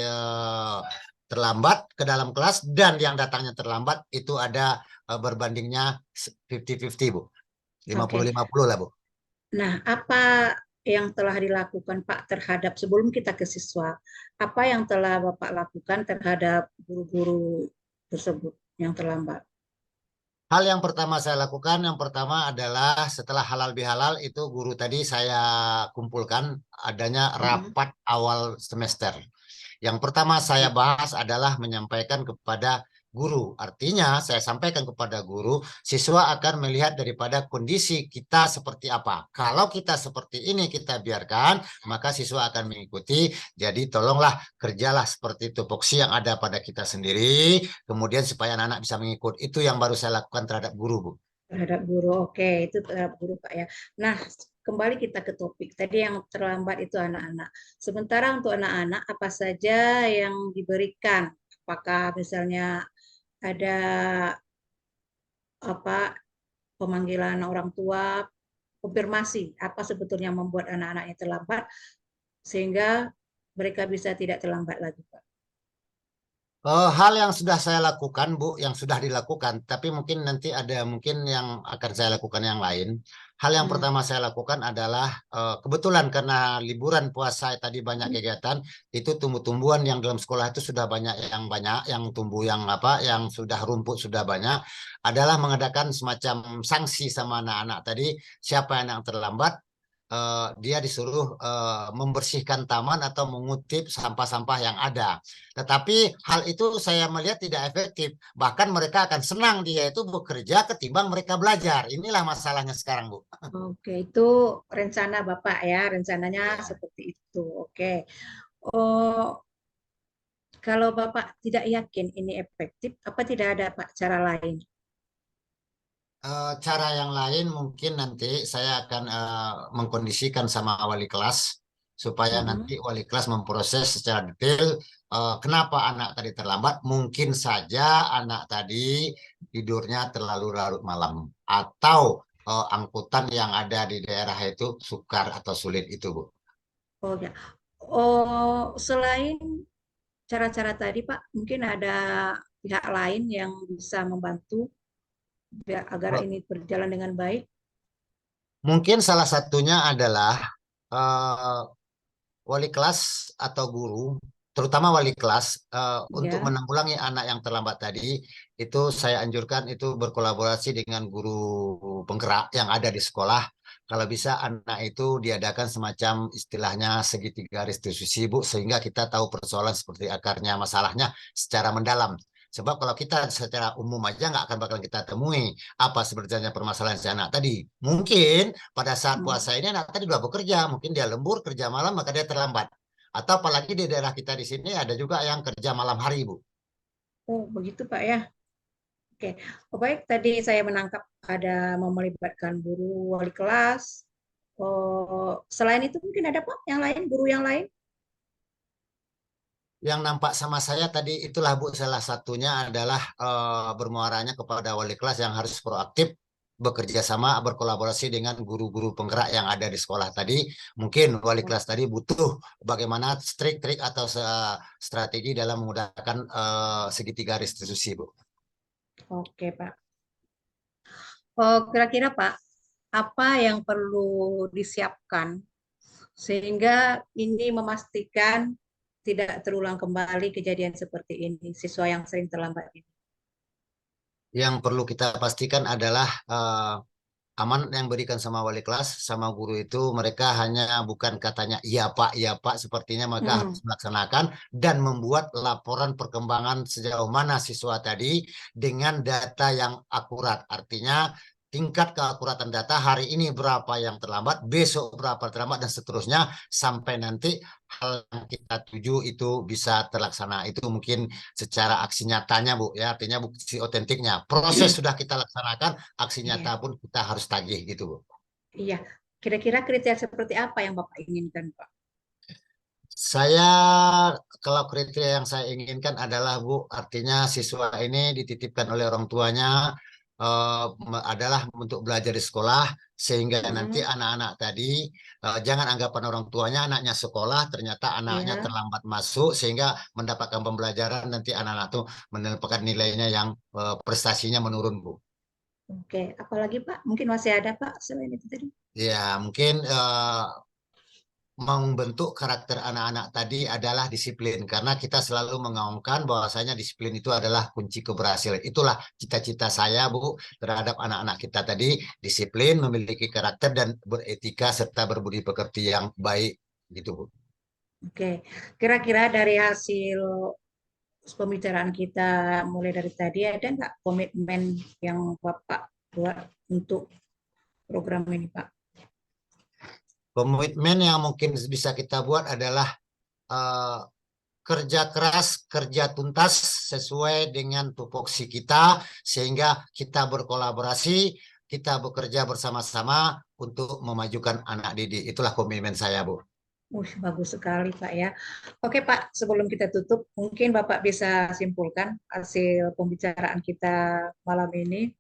terlambat ke dalam kelas, dan yang datangnya terlambat itu ada berbandingnya 50-50, Bu. lima puluh Oke. lima puluh lah, Bu. Nah, apa yang telah dilakukan Pak terhadap sebelum kita ke siswa? Apa yang telah Bapak lakukan terhadap guru-guru tersebut yang terlambat? Hal yang pertama saya lakukan, yang pertama adalah setelah halal bihalal itu guru tadi saya kumpulkan adanya Mhm. rapat awal semester. Yang pertama saya bahas adalah menyampaikan kepada guru. Artinya saya sampaikan kepada guru, siswa akan melihat daripada kondisi kita seperti apa. Kalau kita seperti ini kita biarkan, maka siswa akan mengikuti. Jadi tolonglah kerjalah seperti tupoksi yang ada pada kita sendiri, kemudian supaya anak-anak bisa mengikut. Itu yang baru saya lakukan terhadap guru, Bu. Terhadap guru, oke, itu terhadap guru Pak ya. Nah, kembali kita ke topik. Tadi yang terlambat itu anak-anak. Sementara untuk anak-anak, apa saja yang diberikan? Apakah misalnya ada apa pemanggilan orang tua, konfirmasi apa sebetulnya membuat anak-anaknya terlambat sehingga mereka bisa tidak terlambat lagi, Pak. Hal yang sudah saya lakukan, Bu, yang sudah dilakukan, tapi mungkin nanti ada mungkin yang akan saya lakukan yang lain. Hal yang Hmm. pertama saya lakukan adalah kebetulan karena liburan puasa tadi banyak kegiatan, itu tumbuh-tumbuhan yang dalam sekolah itu sudah banyak yang tumbuh yang apa, yang sudah rumput sudah banyak, adalah mengadakan semacam sanksi sama anak-anak tadi. Siapa yang terlambat, dia disuruh membersihkan taman atau mengutip sampah-sampah yang ada. Tetapi hal itu saya melihat tidak efektif. Bahkan mereka akan senang dia itu bekerja ketimbang mereka belajar. Inilah masalahnya sekarang, Bu. Oke, itu rencana Bapak ya, rencananya Ya. seperti itu. Oke. Oh, kalau Bapak tidak yakin ini efektif, apa tidak ada Pak cara lain? Cara yang lain mungkin nanti saya akan mengkondisikan sama wali kelas supaya nanti Mhm. wali kelas memproses secara detail kenapa anak tadi terlambat. Mungkin saja anak tadi tidurnya terlalu larut malam atau angkutan yang ada di daerah itu sukar atau sulit itu, Bu. Oh ya. Oh, selain cara-cara tadi, Pak, mungkin ada pihak lain yang bisa membantu agar ini berjalan dengan baik. Mungkin salah satunya adalah eh, wali kelas atau guru, terutama wali kelas, untuk Ya, menanggulangi anak yang terlambat tadi, itu saya anjurkan itu berkolaborasi dengan guru penggerak yang ada di sekolah. Kalau bisa anak itu diadakan semacam istilahnya segitiga restitusi, Bu, sehingga kita tahu persoalan seperti akarnya masalahnya secara mendalam. Sebab kalau kita secara umum aja nggak akan bakal kita temui apa sebenarnya permasalahan si anak tadi. Mungkin pada saat hmm. puasa ini anak tadi udah bekerja, mungkin dia lembur kerja malam maka dia terlambat. Atau apalagi di daerah kita di sini ada juga yang kerja malam hari, Bu. Oh begitu Pak ya. Oke, oh, baik. Tadi saya menangkap ada mau melibatkan guru wali kelas. Oh, selain itu mungkin ada Pak yang lain, guru yang lain? Yang nampak sama saya tadi itulah, Bu, salah satunya adalah bermuaranya kepada wali kelas yang harus proaktif bekerja sama berkolaborasi dengan guru-guru penggerak yang ada di sekolah tadi. Mungkin wali kelas tadi butuh bagaimana trik-trik atau strategi dalam menggunakan segitiga restitusi, Bu. Oke Pak. Oh, kira-kira Pak, apa yang perlu disiapkan sehingga ini memastikan tidak terulang kembali kejadian seperti ini, siswa yang sering terlambat ini? Yang perlu kita pastikan adalah amanat yang berikan sama wali kelas sama guru itu mereka hanya bukan katanya iya Pak, sepertinya mereka Hmm, harus melaksanakan dan membuat laporan perkembangan sejauh mana siswa tadi dengan data yang akurat. Artinya tingkat keakuratan data hari ini berapa yang terlambat, besok berapa terlambat dan seterusnya sampai nanti hal yang kita tuju itu bisa terlaksana. Itu mungkin secara aksi nyatanya, Bu, ya, artinya bukti otentiknya. Proses sudah kita laksanakan, aksi nyata iya, pun kita harus tagih gitu, Bu. iya. Kira-kira kriteria seperti apa yang Bapak inginkan, Pak? Saya kalau kriteria yang saya inginkan adalah, Bu, artinya siswa ini dititipkan oleh orang tuanya adalah untuk belajar di sekolah sehingga nanti Hmm, anak-anak tadi jangan anggapan orang tuanya anaknya sekolah ternyata anaknya iya. terlambat masuk sehingga mendapatkan pembelajaran nanti anak-anak tuh mendapatkan nilainya yang prestasinya menurun, Bu. Oke, apalagi Pak? Mungkin masih ada Pak selain itu tadi. Ya, mungkin membentuk karakter anak-anak tadi adalah disiplin karena kita selalu mengaungkan bahwasanya disiplin itu adalah kunci keberhasilan. Itulah cita-cita saya, Bu, terhadap anak-anak kita tadi, disiplin, memiliki karakter dan beretika serta berbudi pekerti yang baik gitu, Bu. Oke, kira-kira dari hasil pembicaraan kita mulai dari tadi ada nggak komitmen yang Bapak buat untuk program ini, Pak? Komitmen yang mungkin bisa kita buat adalah eh, kerja keras, kerja tuntas sesuai dengan tupoksi kita, sehingga kita berkolaborasi, kita bekerja bersama-sama untuk memajukan anak didik. Itulah komitmen saya, Bu. Bagus sekali, Pak ya. Oke, Pak, sebelum kita tutup, mungkin Bapak bisa simpulkan hasil pembicaraan kita malam ini.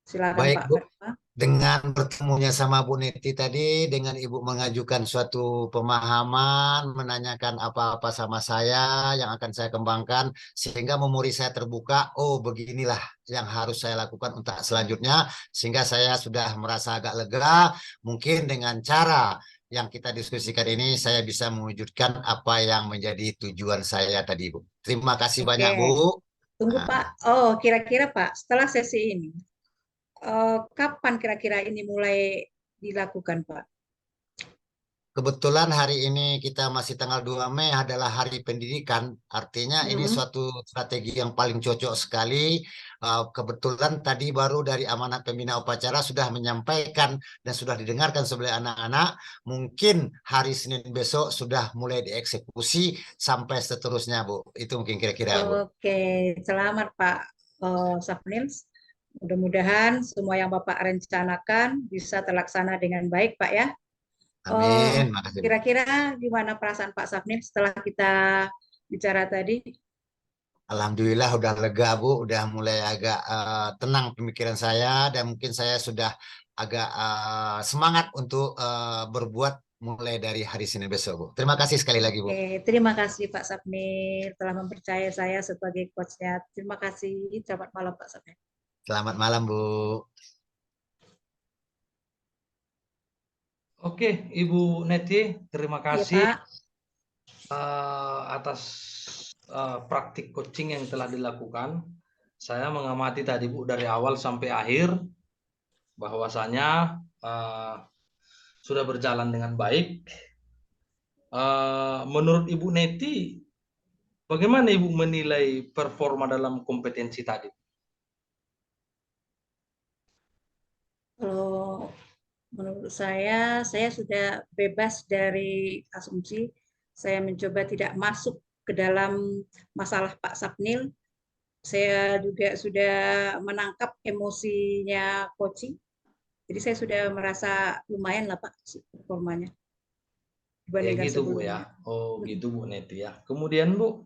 Silakan, Baik, Pak Bu. Fatma. Dengan bertemunya sama Bu Neti tadi, dengan Ibu mengajukan suatu pemahaman, menanyakan apa-apa sama saya yang akan saya kembangkan, sehingga memori saya terbuka, oh beginilah yang harus saya lakukan untuk selanjutnya, sehingga saya sudah merasa agak lega, mungkin dengan cara yang kita diskusikan ini, saya bisa mewujudkan apa yang menjadi tujuan saya tadi, Bu. Terima kasih Oke, banyak, Bu. tunggu Nah, Pak. Oh, kira-kira Pak, setelah sesi ini, kapan kira-kira ini mulai dilakukan, Pak? kebetulan hari ini kita masih tanggal 2 Mei adalah Hari Pendidikan. Artinya ini Hmm, suatu strategi yang paling cocok sekali. Kebetulan tadi baru dari amanat pembina upacara sudah menyampaikan dan sudah didengarkan sebelah anak-anak. Mungkin hari Senin besok sudah mulai dieksekusi sampai seterusnya, Bu. Itu mungkin kira-kira, Bu. Oke, selamat Pak Safnils. Mudah-mudahan semua yang Bapak rencanakan bisa terlaksana dengan baik, Pak ya. Amin. Makasih, Bu. Kira-kira gimana perasaan Pak Safnil setelah kita bicara tadi? Alhamdulillah udah lega, Bu, udah mulai agak tenang pemikiran saya dan mungkin saya sudah agak semangat untuk berbuat mulai dari hari Senin besok, Bu. Terima kasih sekali lagi, Bu. Oke, terima kasih Pak Sapnil telah mempercayai saya sebagai coachnya. Terima kasih. Selamat malam Pak Sapnil. Selamat malam, Bu. Oke, Ibu Neti, terima Iya kasih Pak. atas praktik coaching yang telah dilakukan. Saya mengamati tadi Bu dari awal sampai akhir bahwasanya sudah berjalan dengan baik. Menurut Ibu Neti, bagaimana Ibu menilai performa dalam kompetensi tadi? Kalau menurut saya sudah bebas dari asumsi. Saya mencoba tidak masuk ke dalam masalah Pak Sapnil. Saya juga sudah menangkap emosinya coaching. Jadi saya sudah merasa lumayan lah Pak performanya Ya dibandingkan gitu Bu ya. sebelumnya. Oh gitu Bu Neti ya. Kemudian Bu,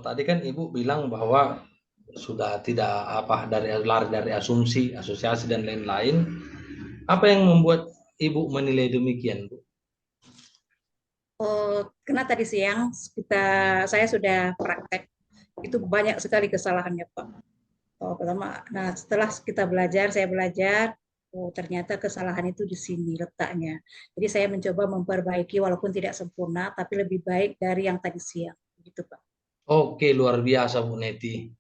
tadi kan Ibu bilang bahwa sudah tidak apa dari lari dari asumsi, asosiasi dan lain-lain. Apa yang membuat Ibu menilai demikian, Bu? Oh, karena tadi siang saya sudah praktek, itu banyak sekali kesalahannya Pak. Oh, pertama, nah setelah saya belajar, oh ternyata kesalahan itu di sini letaknya. Jadi saya mencoba memperbaiki walaupun tidak sempurna, tapi lebih baik dari yang tadi siang, gitu Pak. Oke, luar biasa Bu Neti.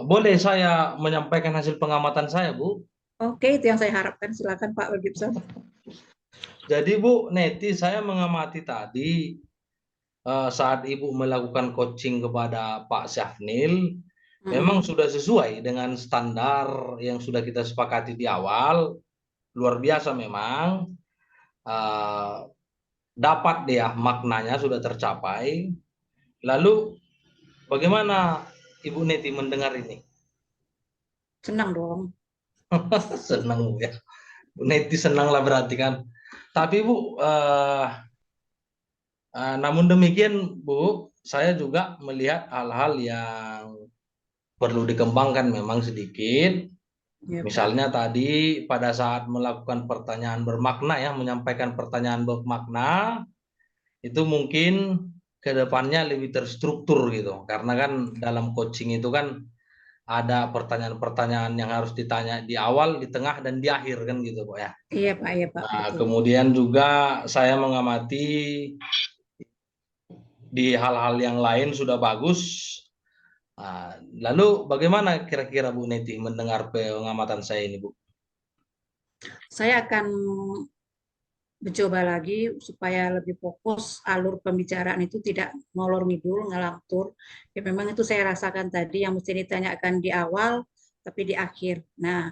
Boleh saya menyampaikan hasil pengamatan saya, Bu? Oke, itu yang saya harapkan. Silakan Pak Gibson. Jadi Bu Neti, saya mengamati tadi saat Ibu melakukan coaching kepada Pak Syafnil, memang Mm-mm. sudah sesuai dengan standar yang sudah kita sepakati di awal. Luar biasa memang. Eh, Dapat dia maknanya sudah tercapai. Lalu bagaimana Ibu Neti mendengar ini? Senang dong. Senang Bu ya. Bu Neti senang lah berarti kan. Tapi Bu, namun demikian Bu, saya juga melihat hal-hal yang perlu dikembangkan memang sedikit. Ya Pak. Misalnya tadi pada saat melakukan pertanyaan bermakna ya, menyampaikan pertanyaan bermakna, itu mungkin ke depannya lebih terstruktur gitu. Karena kan dalam coaching itu kan ada pertanyaan-pertanyaan yang harus ditanya di awal, di tengah, dan di akhir kan gitu Pak ya. Iya Pak, Nah, betul. kemudian juga saya mengamati di hal-hal yang lain sudah bagus. Nah, lalu bagaimana kira-kira Bu Neti mendengar pengamatan saya ini Bu? Saya akan mencoba lagi supaya lebih fokus alur pembicaraan itu tidak ngolor ngidul, ngelantur. Ya memang itu saya rasakan tadi yang mesti ditanyakan di awal tapi di akhir. Nah,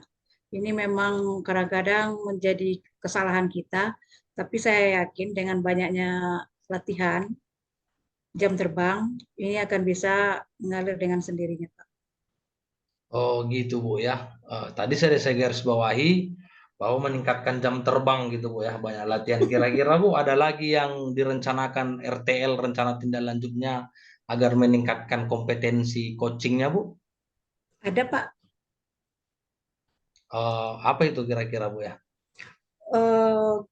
ini memang kadang-kadang menjadi kesalahan kita, tapi saya yakin dengan banyaknya latihan jam terbang ini akan bisa mengalir dengan sendirinya, Pak. Oh gitu Bu ya. Tadi saya garis bawahi bahwa meningkatkan jam terbang gitu Bu ya, banyak latihan. Kira-kira Bu ada lagi yang direncanakan RTL rencana tindak lanjutnya agar meningkatkan kompetensi coachingnya Bu? Ada, Pak. Apa itu kira-kira Bu ya?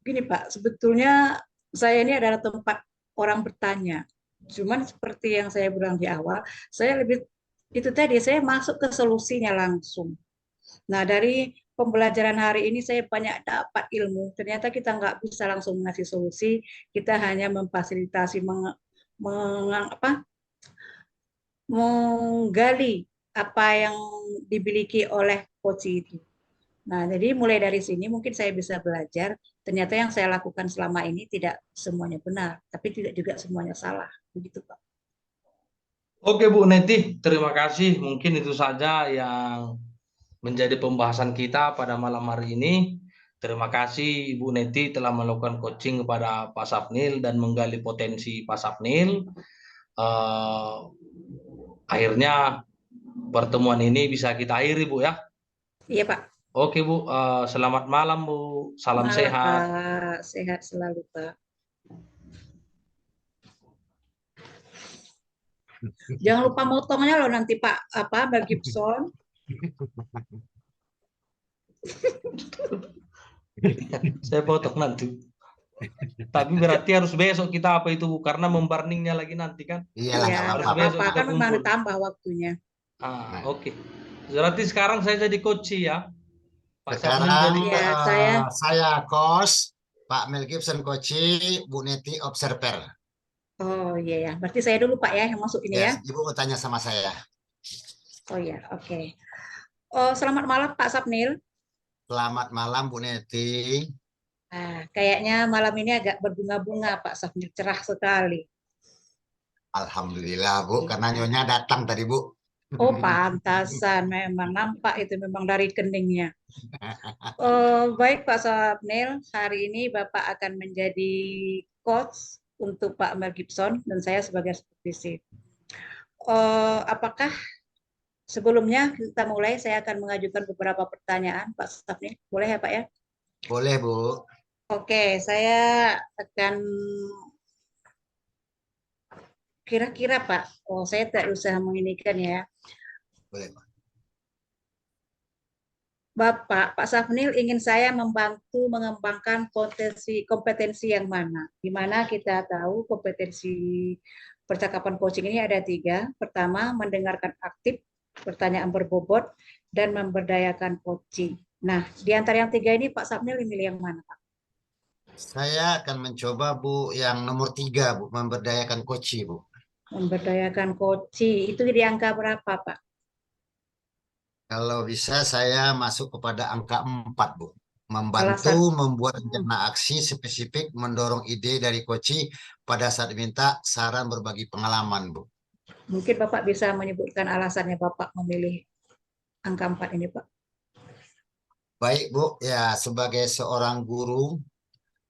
Gini Pak, sebetulnya saya ini adalah tempat orang bertanya. Cuman seperti yang saya bilang di awal, saya lebih itu tadi saya masuk ke solusinya langsung. Nah dari pembelajaran hari ini saya banyak dapat ilmu. Ternyata kita nggak bisa langsung mengasih solusi, kita hanya memfasilitasi, menggali apa yang dimiliki oleh coach itu. Nah, jadi mulai dari sini mungkin saya bisa belajar. Ternyata yang saya lakukan selama ini tidak semuanya benar, tapi tidak juga semuanya salah. Begitu, Pak. Oke Bu Neti, terima kasih. Mungkin itu saja yang menjadi pembahasan kita pada malam hari ini. Terima kasih Ibu Neti telah melakukan coaching kepada Pak Sapnil dan menggali potensi Pak Sapnil. Eh, Akhirnya pertemuan ini bisa kita akhiri Bu ya. Iya, Pak. Oke Bu, selamat malam Bu. Salam Malam, sehat. Pak. Sehat selalu, Pak. Jangan lupa motongnya loh nanti, Pak. Mbak Gibson. Saya potong nanti. Tapi berarti harus besok kita apa itu Bu? Karena memburningnya lagi nanti kan. Iyalah Ya, nggak Harus nggak apa-apa. besok apa-apa. kita Kan memang kumpul. ditambah waktunya. Nah, Oke. Berarti sekarang saya jadi coach ya. Pak Sapnil sekarang jadi Ya, saya. saya coach, Pak Mel Gibson coach, Bu Neti observer. Oh iya ya. Berarti saya dulu Pak ya yang masuk ini Ya, ya. Ibu mau tanya sama saya. Oh iya, oke. Oh, selamat malam Pak Sapnil. Selamat malam Bu Neti. Kayaknya malam ini agak berbunga-bunga Pak Sapnil, cerah sekali. Alhamdulillah Bu, karena Iya. Nyonya datang tadi Bu. Oh, pantasan memang nampak itu memang dari keningnya. Oh, baik Pak Sapnil, hari ini Bapak akan menjadi coach untuk Pak Mel Gibson dan saya sebagai supervisi. Apakah sebelumnya kita mulai, saya akan mengajukan beberapa pertanyaan Pak Sapnil. Boleh ya Pak ya? Boleh Bu. Oke, saya akan kira-kira Pak. Oh, saya tak usah menginikan ya. Boleh Pak. Pak Safnil ingin saya membantu mengembangkan kompetensi yang mana? Di mana kita tahu kompetensi percakapan coaching ini ada 3. Pertama, mendengarkan aktif, pertanyaan berbobot, dan memberdayakan coaching. Nah, di antara yang 3 ini Pak Safnil milih yang mana, Pak? Saya akan mencoba Bu yang nomor 3 Bu, memberdayakan koci Bu. Memberdayakan coaching, itu di angka berapa, Pak? Kalau bisa saya masuk kepada angka 4 Bu. Salah Membantu satu. membuat rencana aksi spesifik, mendorong ide dari koci pada saat diminta saran berbagi pengalaman Bu. Mungkin Bapak bisa menyebutkan alasannya Bapak memilih angka 4 ini, Pak. Baik Bu, ya sebagai seorang guru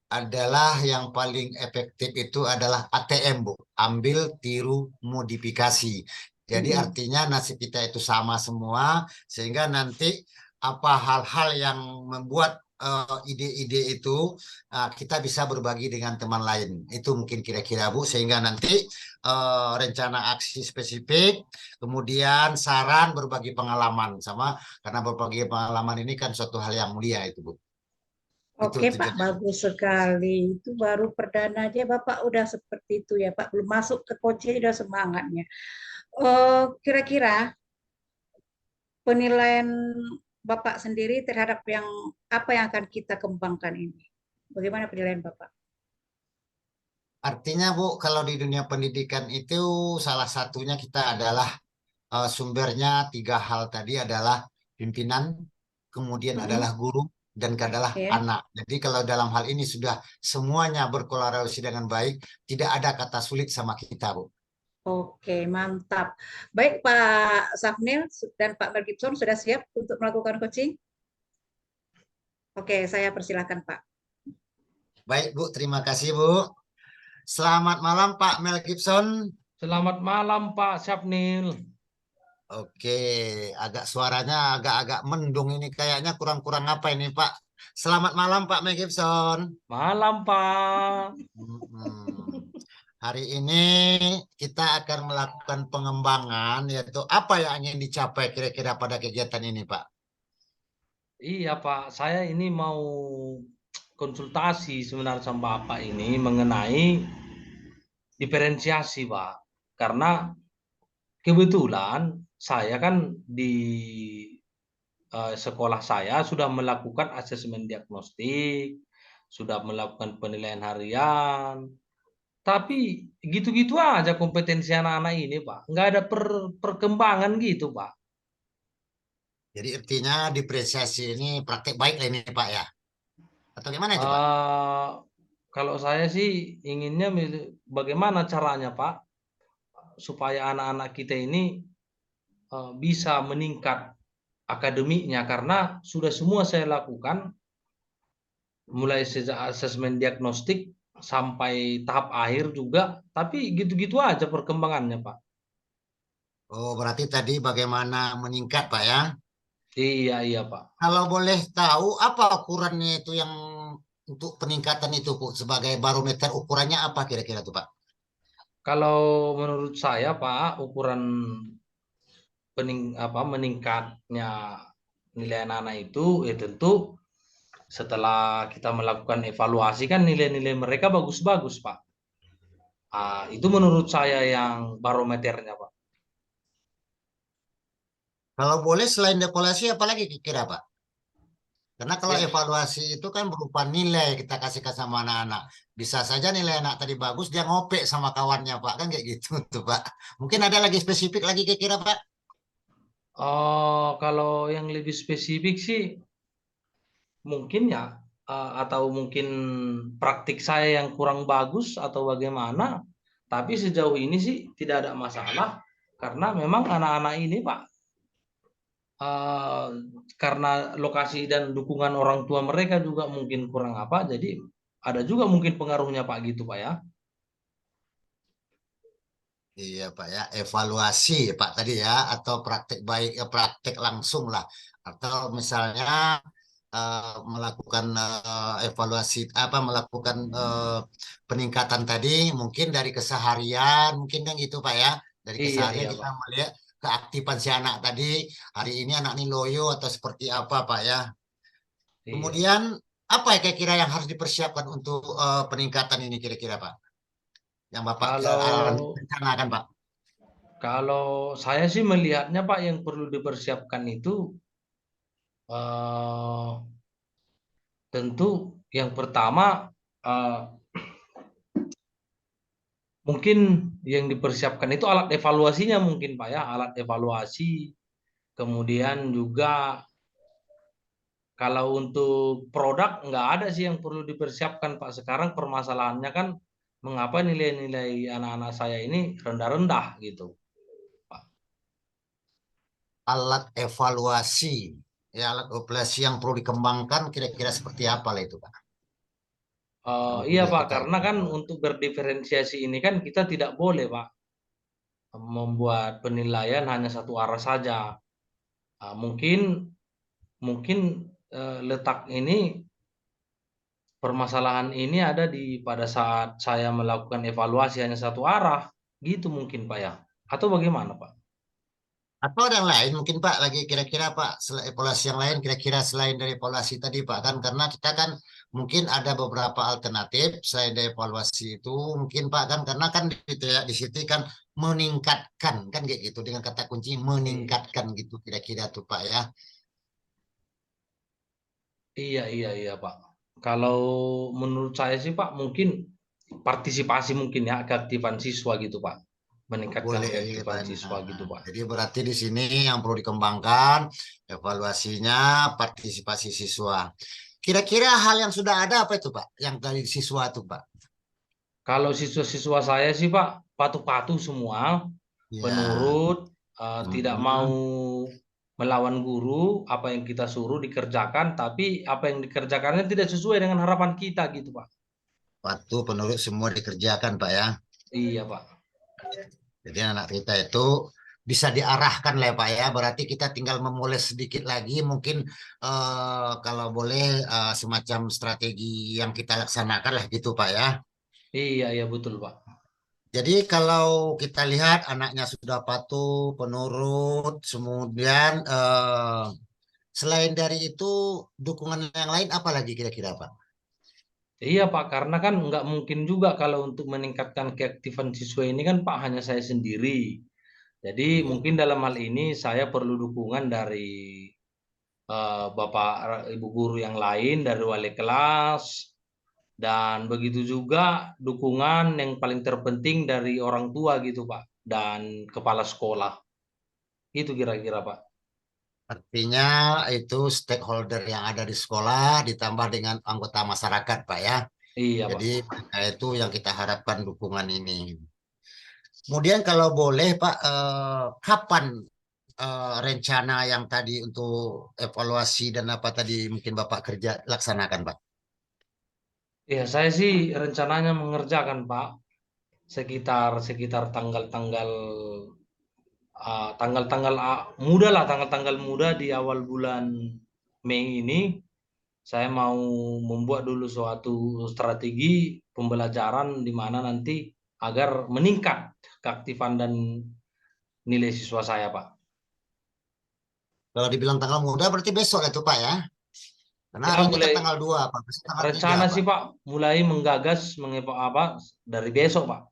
adalah yang paling efektif itu adalah ATM Bu, ambil tiru modifikasi. Jadi artinya nasib kita itu sama semua sehingga nanti apa hal-hal yang membuat ide-ide itu kita bisa berbagi dengan teman lain. Itu mungkin kira-kira Bu sehingga nanti rencana aksi spesifik, kemudian saran berbagi pengalaman sama karena berbagi pengalaman ini kan suatu hal yang mulia itu Bu. Itu Oke Pak, tujuannya. bagus sekali. Itu baru perdana aja Bapak udah seperti itu ya Pak. Belum masuk ke coaching udah semangatnya. Kira-kira penilaian Bapak sendiri terhadap yang apa yang akan kita kembangkan ini? Bagaimana penilaian Bapak? Artinya Bu, kalau di dunia pendidikan itu salah satunya kita adalah sumbernya 3 hal tadi adalah pimpinan, kemudian Mm-mm. adalah guru, dan adalah Ya. anak. Jadi kalau dalam hal ini sudah semuanya berkolaborasi dengan baik, tidak ada kata sulit sama kita Bu. Oke, mantap. Baik Pak Safnil dan Pak Mel Gibson sudah siap untuk melakukan coaching? Oke, saya persilakan Pak. Baik Bu, terima kasih Bu. Selamat malam Pak Mel Gibson. Selamat malam Pak Sapnil. Oke, agak suaranya agak-agak mendung ini kayaknya kurang-kurang apa ini Pak? Selamat malam Pak Mel Gibson. Malam Pak. Hmm. Hari ini kita akan melakukan pengembangan, yaitu apa yang ingin dicapai kira-kira pada kegiatan ini, Pak? Iya Pak, saya ini mau konsultasi sebenarnya sama Bapak ini mengenai diferensiasi Pak. Karena kebetulan saya kan di sekolah saya sudah melakukan asesmen diagnostik, sudah melakukan penilaian harian, tapi gitu-gitu aja kompetensi anak-anak ini Pak. Nggak ada perkembangan gitu Pak. Jadi artinya diferensiasi ini praktek baik lah ini, Pak ya? Atau gimana itu, Pak? Eh, Kalau saya sih inginnya bagaimana caranya Pak supaya anak-anak kita ini bisa meningkat akademiknya karena sudah semua saya lakukan mulai sejak asesmen diagnostik sampai tahap akhir juga tapi gitu-gitu aja perkembangannya Pak. Oh, berarti tadi bagaimana meningkat, Pak ya? Iya iya Pak. Kalau boleh tahu, apa ukurannya itu yang untuk peningkatan itu, Bu? Sebagai barometer ukurannya apa kira-kira tuh, Pak? Kalau menurut saya Pak ukuran meningkatnya nilai anak-anak itu ya tentu setelah kita melakukan evaluasi kan nilai-nilai mereka bagus-bagus, Pak. Itu menurut saya yang barometernya, Pak. Kalau boleh selain evaluasi apalagi kira Pak? Karena kalau Ya, evaluasi itu kan berupa nilai kita kasihkan sama anak-anak. Bisa saja nilai anak tadi bagus, dia ngopek sama kawannya, Pak. Kan kayak gitu tuh, Pak. Mungkin ada lagi spesifik lagi kira Pak? kalau yang lebih spesifik sih mungkin ya, atau mungkin praktik saya yang kurang bagus atau bagaimana. Tapi sejauh ini sih tidak ada masalah karena memang anak-anak ini, Pak, eh, karena lokasi dan dukungan orang tua mereka juga mungkin kurang apa, jadi ada juga mungkin pengaruhnya, Pak, gitu, Pak, ya. Iya, Pak ya. Evaluasi, Pak, tadi ya. Atau praktek baik, praktek langsung lah. Atau misalnya melakukan evaluasi, apa, melakukan peningkatan tadi, mungkin dari keseharian, mungkin kan gitu, Pak ya. Dari Iya, keseharian iya, kita Pak. melihat keaktifan si anak tadi, hari ini anak ini loyo atau seperti apa, Pak ya. Iya. Kemudian, apa ya kira-kira yang harus dipersiapkan untuk peningkatan ini kira-kira, Pak? Yang Bapak Kalau rencanakan, Pak? kalau saya sih melihatnya, Pak, yang perlu dipersiapkan itu eh, tentu yang pertama, eh, mungkin yang dipersiapkan itu alat evaluasinya mungkin, Pak, ya, alat evaluasi. Kemudian juga kalau untuk produk nggak ada sih yang perlu dipersiapkan, Pak. Sekarang permasalahannya kan mengapa nilai-nilai anak-anak saya ini rendah-rendah gitu, Pak. Alat evaluasi, ya alat evaluasi yang perlu dikembangkan kira-kira seperti apa lah itu Pak yang Iya, boleh Pak, kita karena kan untuk berdiferensiasi ini kan kita tidak boleh, Pak, membuat penilaian hanya satu arah saja. Mungkin mungkin letak ini, permasalahan ini ada di pada saat saya melakukan evaluasi hanya satu arah, gitu mungkin, Pak, ya. Atau bagaimana, Pak? atau ada yang lain mungkin Pak lagi kira-kira Pak evaluasi yang lain kira-kira selain dari evaluasi tadi Pak kan karena kita kan mungkin ada beberapa alternatif selain dari evaluasi itu mungkin Pak kan karena kan gitu ya di situ kan meningkatkan kan kayak gitu dengan kata kunci Iya, meningkatkan gitu kira-kira tuh Pak ya. iya, iya, iya, Pak. Kalau menurut saya sih, Pak, mungkin partisipasi mungkin ya, keaktifan siswa gitu, Pak. Meningkatkan Boleh, keaktifan Pak. siswa gitu, Pak. Jadi berarti di sini yang perlu dikembangkan evaluasinya, partisipasi siswa. Kira-kira hal yang sudah ada apa itu, Pak? Yang dari siswa itu, Pak? Kalau siswa-siswa saya sih, Pak, patuh-patuh semua, Ya. penurut, tidak mau Mhm. melawan guru, apa yang kita suruh dikerjakan, tapi apa yang dikerjakannya tidak sesuai dengan harapan kita gitu, Pak. Patuh penurut semua dikerjakan, Pak ya. Iya, Pak. Jadi anak kita itu bisa diarahkan lah, Pak ya. Berarti kita tinggal memoles sedikit lagi, mungkin kalau boleh semacam strategi yang kita laksanakan lah gitu, Pak ya. Iya, iya, betul, Pak. Jadi kalau kita lihat anaknya sudah patuh, penurut, kemudian selain dari itu dukungan yang lain apa lagi kira-kira Pak? Iya, Pak, karena kan nggak mungkin juga kalau untuk meningkatkan keaktifan siswa ini kan, Pak, hanya saya sendiri. Jadi Iya. mungkin dalam hal ini saya perlu dukungan dari Bapak Ibu guru yang lain, dari wali kelas, dan begitu juga dukungan yang paling terpenting dari orang tua gitu, Pak, dan kepala sekolah. Itu kira-kira, Pak. Artinya itu stakeholder yang ada di sekolah ditambah dengan anggota masyarakat Pak ya. Iya, Jadi Pak. mereka itu yang kita harapkan dukungan ini. Kemudian kalau boleh Pak, kapan rencana yang tadi untuk evaluasi dan apa tadi mungkin Bapak kerja laksanakan Pak? Ya, saya sih rencananya mengerjakan, Pak, sekitar sekitar tanggal-tanggal tanggal-tanggal muda lah, tanggal-tanggal muda di awal bulan Mei ini. Saya mau membuat dulu suatu strategi pembelajaran di mana nanti agar meningkat keaktifan dan nilai siswa saya, Pak. Kalau dibilang tanggal muda berarti besok itu Pak ya. Karena Ya arahnya ke mulai tanggal 2, Pak. Masih tanggal 3, rencana sih Pak. Pak, mulai menggagas apa dari besok Pak.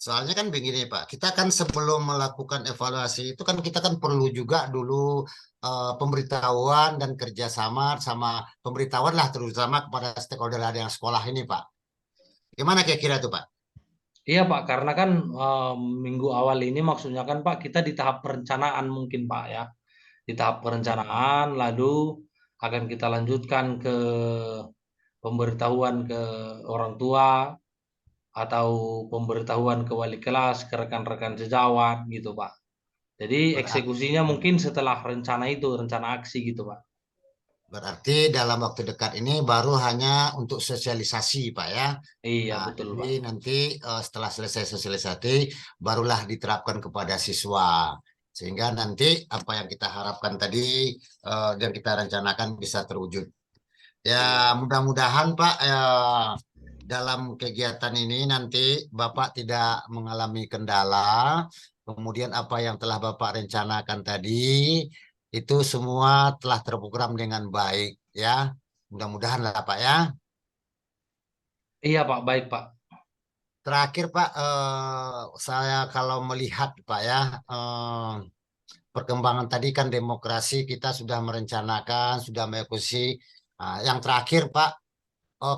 Soalnya kan begini Pak, kita kan sebelum melakukan evaluasi itu kan kita kan perlu juga dulu pemberitahuan dan kerjasama sama pemberitahuan lah terutama kepada stakeholder yang sekolah ini Pak. Gimana kira-kira tuh Pak? Iya Pak, karena kan minggu awal ini maksudnya kan Pak kita di tahap perencanaan mungkin Pak ya. Di tahap perencanaan lalu akan kita lanjutkan ke pemberitahuan ke orang tua atau pemberitahuan ke wali kelas, ke rekan-rekan sejawat gitu Pak. Jadi Berarti, eksekusinya mungkin setelah rencana itu, rencana aksi gitu Pak. berarti dalam waktu dekat ini baru hanya untuk sosialisasi Pak ya. Iya Nah, betul jadi Pak. nanti setelah selesai sosialisasi barulah diterapkan kepada siswa. Sehingga nanti apa yang kita harapkan tadi dan kita rencanakan bisa terwujud. Ya, Iya. mudah-mudahan Pak dalam kegiatan ini nanti Bapak tidak mengalami kendala. Kemudian apa yang telah Bapak rencanakan tadi itu semua telah terprogram dengan baik ya. Mudah-mudahan lah Pak ya. Iya Pak, baik Pak. Terakhir Pak, saya kalau melihat Pak ya, perkembangan tadi kan demokrasi kita sudah merencanakan, sudah mengikuti. Yang terakhir Pak,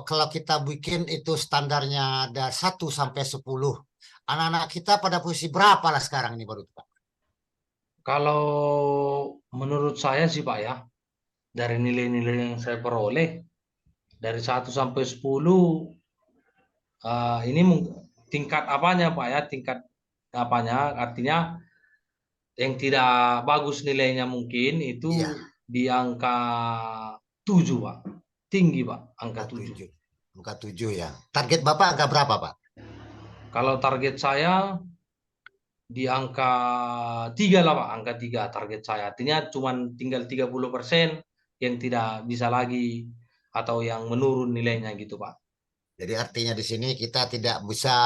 kalau kita bikin itu standarnya ada 1 sampai 10, anak-anak kita pada posisi berapa lah sekarang ini baru Pak? Kalau menurut saya sih Pak ya, dari nilai-nilai yang saya peroleh, dari 1 sampai 10, ini tingkat apanya Pak ya, tingkat apanya, artinya yang tidak bagus nilainya mungkin itu Iya, di angka 7 Pak. Tinggi Pak, angka angka 7. 7. Angka 7 ya. Target Bapak angka berapa Pak? Kalau target saya di angka 3 lah Pak, angka 3 target saya. Artinya cuma tinggal 30% yang tidak bisa lagi atau yang menurun nilainya gitu Pak. Jadi artinya di sini kita tidak bisa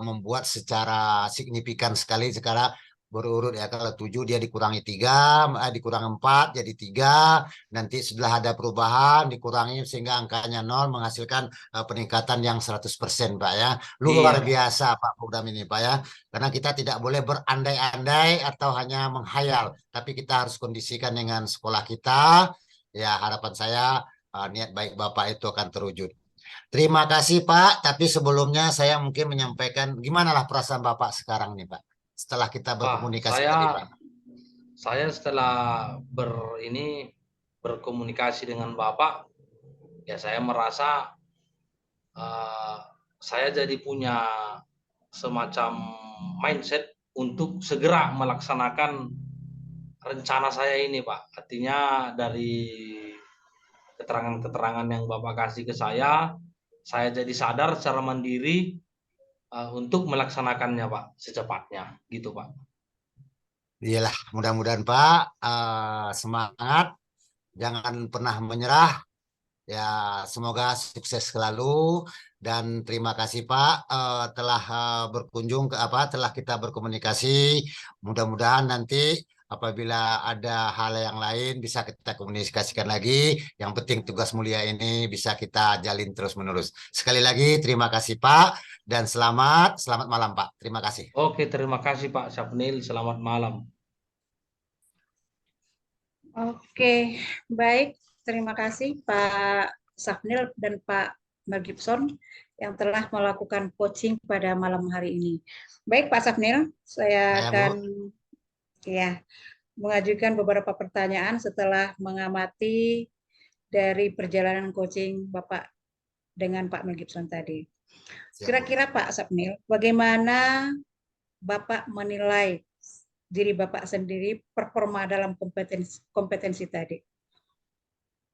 membuat secara signifikan sekali sekarang berurut ya. Kalau 7 dia dikurangi 3, dikurangi 4 jadi 3. Nanti setelah ada perubahan dikurangi sehingga angkanya 0 menghasilkan peningkatan yang 100% Pak ya. Luar Iya Pak. biasa Pak program ini Pak ya. Karena kita tidak boleh berandai-andai atau hanya menghayal. Tapi kita harus kondisikan dengan sekolah kita. Ya harapan saya niat baik Bapak itu akan terwujud. Terima kasih Pak, tapi sebelumnya saya mungkin menyampaikan gimana lah perasaan Bapak sekarang nih Pak. Setelah kita Wah, berkomunikasi saya tadi Pak. setelah berkomunikasi dengan Bapak, ya saya merasa eh, saya jadi punya semacam mindset untuk segera melaksanakan rencana saya ini, Pak. Artinya dari keterangan-keterangan yang Bapak kasih ke saya jadi sadar secara mandiri untuk melaksanakannya, Pak, secepatnya, gitu, Pak. Iyalah, mudah-mudahan Pak semangat, jangan pernah menyerah. Ya, semoga sukses selalu dan terima kasih Pak telah berkunjung ke apa telah kita berkomunikasi. Mudah-mudahan nanti apabila ada hal yang lain bisa kita komunikasikan lagi. Yang penting tugas mulia ini bisa kita jalin terus-menerus. Sekali lagi terima kasih Pak dan selamat malam Pak. Terima kasih. Oke, terima kasih Pak Syafnil. Selamat malam. Oke, baik. Terima kasih Pak Safnil dan Pak Mel Gibson yang telah melakukan coaching pada malam hari ini. Baik Pak Safnil, saya Saya Bu. akan ya mengajukan beberapa pertanyaan setelah mengamati dari perjalanan coaching Bapak dengan Pak Mel Gibson tadi. Siap Bu. Kira-kira Pak Safnil, bagaimana Bapak menilai diri Bapak sendiri performa dalam kompetensi tadi?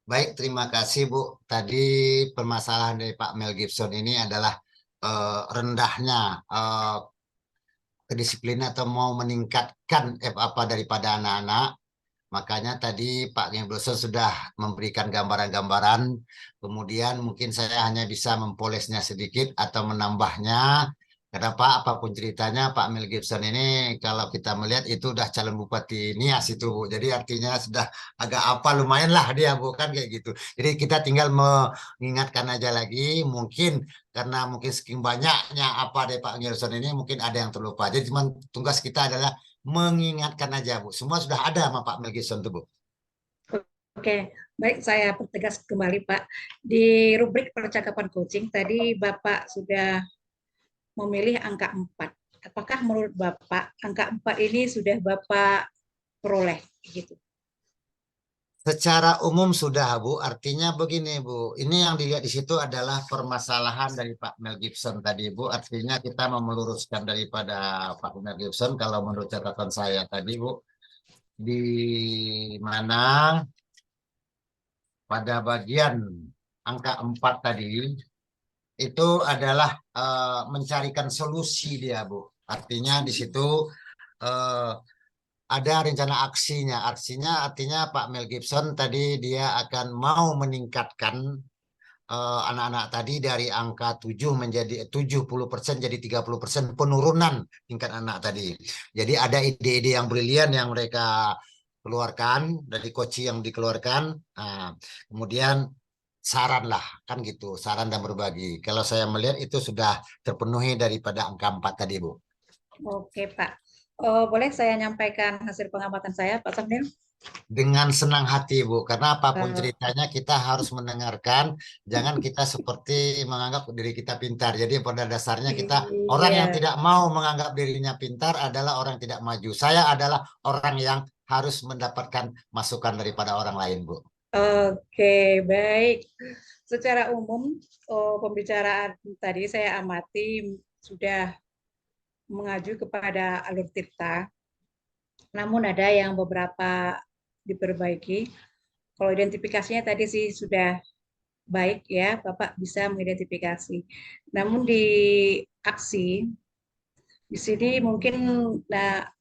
Baik, terima kasih Bu. Tadi permasalahan dari Pak Mel Gibson ini adalah rendahnya kedisiplinan atau mau meningkatkan apa daripada anak-anak. Makanya tadi Pak Mel Gibson sudah memberikan gambaran-gambaran. Kemudian mungkin saya hanya bisa mempolesnya sedikit atau menambahnya. Kenapa apapun ceritanya Pak Mel Gibson ini kalau kita melihat itu udah calon Bupati Nias itu Bu. Jadi artinya sudah agak apa lumayan lah dia bukan kayak gitu. Jadi kita tinggal mengingatkan aja lagi mungkin karena mungkin saking banyaknya apa dari Pak Gibson ini mungkin ada yang terlupa. Jadi cuma tugas kita adalah mengingatkan aja Bu. Semua sudah ada sama Pak Mel Gibson tuh Bu. Oke, baik saya pertegas kembali Pak. Di rubrik percakapan coaching tadi Bapak sudah memilih angka 4. Apakah menurut Bapak angka 4 ini sudah Bapak peroleh gitu? Secara umum sudah Bu, artinya begini Bu, ini yang dilihat di situ adalah permasalahan dari Pak Mel Gibson tadi Bu, artinya kita mau meluruskan daripada Pak Mel Gibson kalau menurut catatan saya tadi Bu, di mana pada bagian angka 4 tadi itu adalah mencarikan solusi dia Bu, artinya di situ eh, ada rencana aksinya. Aksinya artinya Pak Mel Gibson tadi dia akan mau meningkatkan anak-anak tadi dari angka 7 menjadi 70% jadi 30% penurunan tingkat anak tadi. Jadi ada ide-ide yang brilian yang mereka keluarkan dari coach yang dikeluarkan. Nah, kemudian saran lah kan gitu, saran dan berbagi. Kalau saya melihat itu sudah terpenuhi daripada angka 4 tadi, Bu. Oke Pak. Oh, boleh saya nyampaikan hasil pengamatan saya Pak Samil? Dengan senang hati, Bu, karena apapun Eh, ceritanya kita harus mendengarkan. Jangan kita seperti menganggap diri kita pintar. Jadi pada dasarnya kita orang iya. yang tidak mau menganggap dirinya pintar adalah orang yang tidak maju. Saya adalah orang yang harus mendapatkan masukan daripada orang lain, Bu. Oke, baik. Secara umum, pembicaraan tadi saya amati sudah mengacu kepada alur Tirta. Namun ada yang beberapa diperbaiki. Kalau identifikasinya tadi sih sudah baik ya, Bapak bisa mengidentifikasi. Namun di aksi, di sini mungkin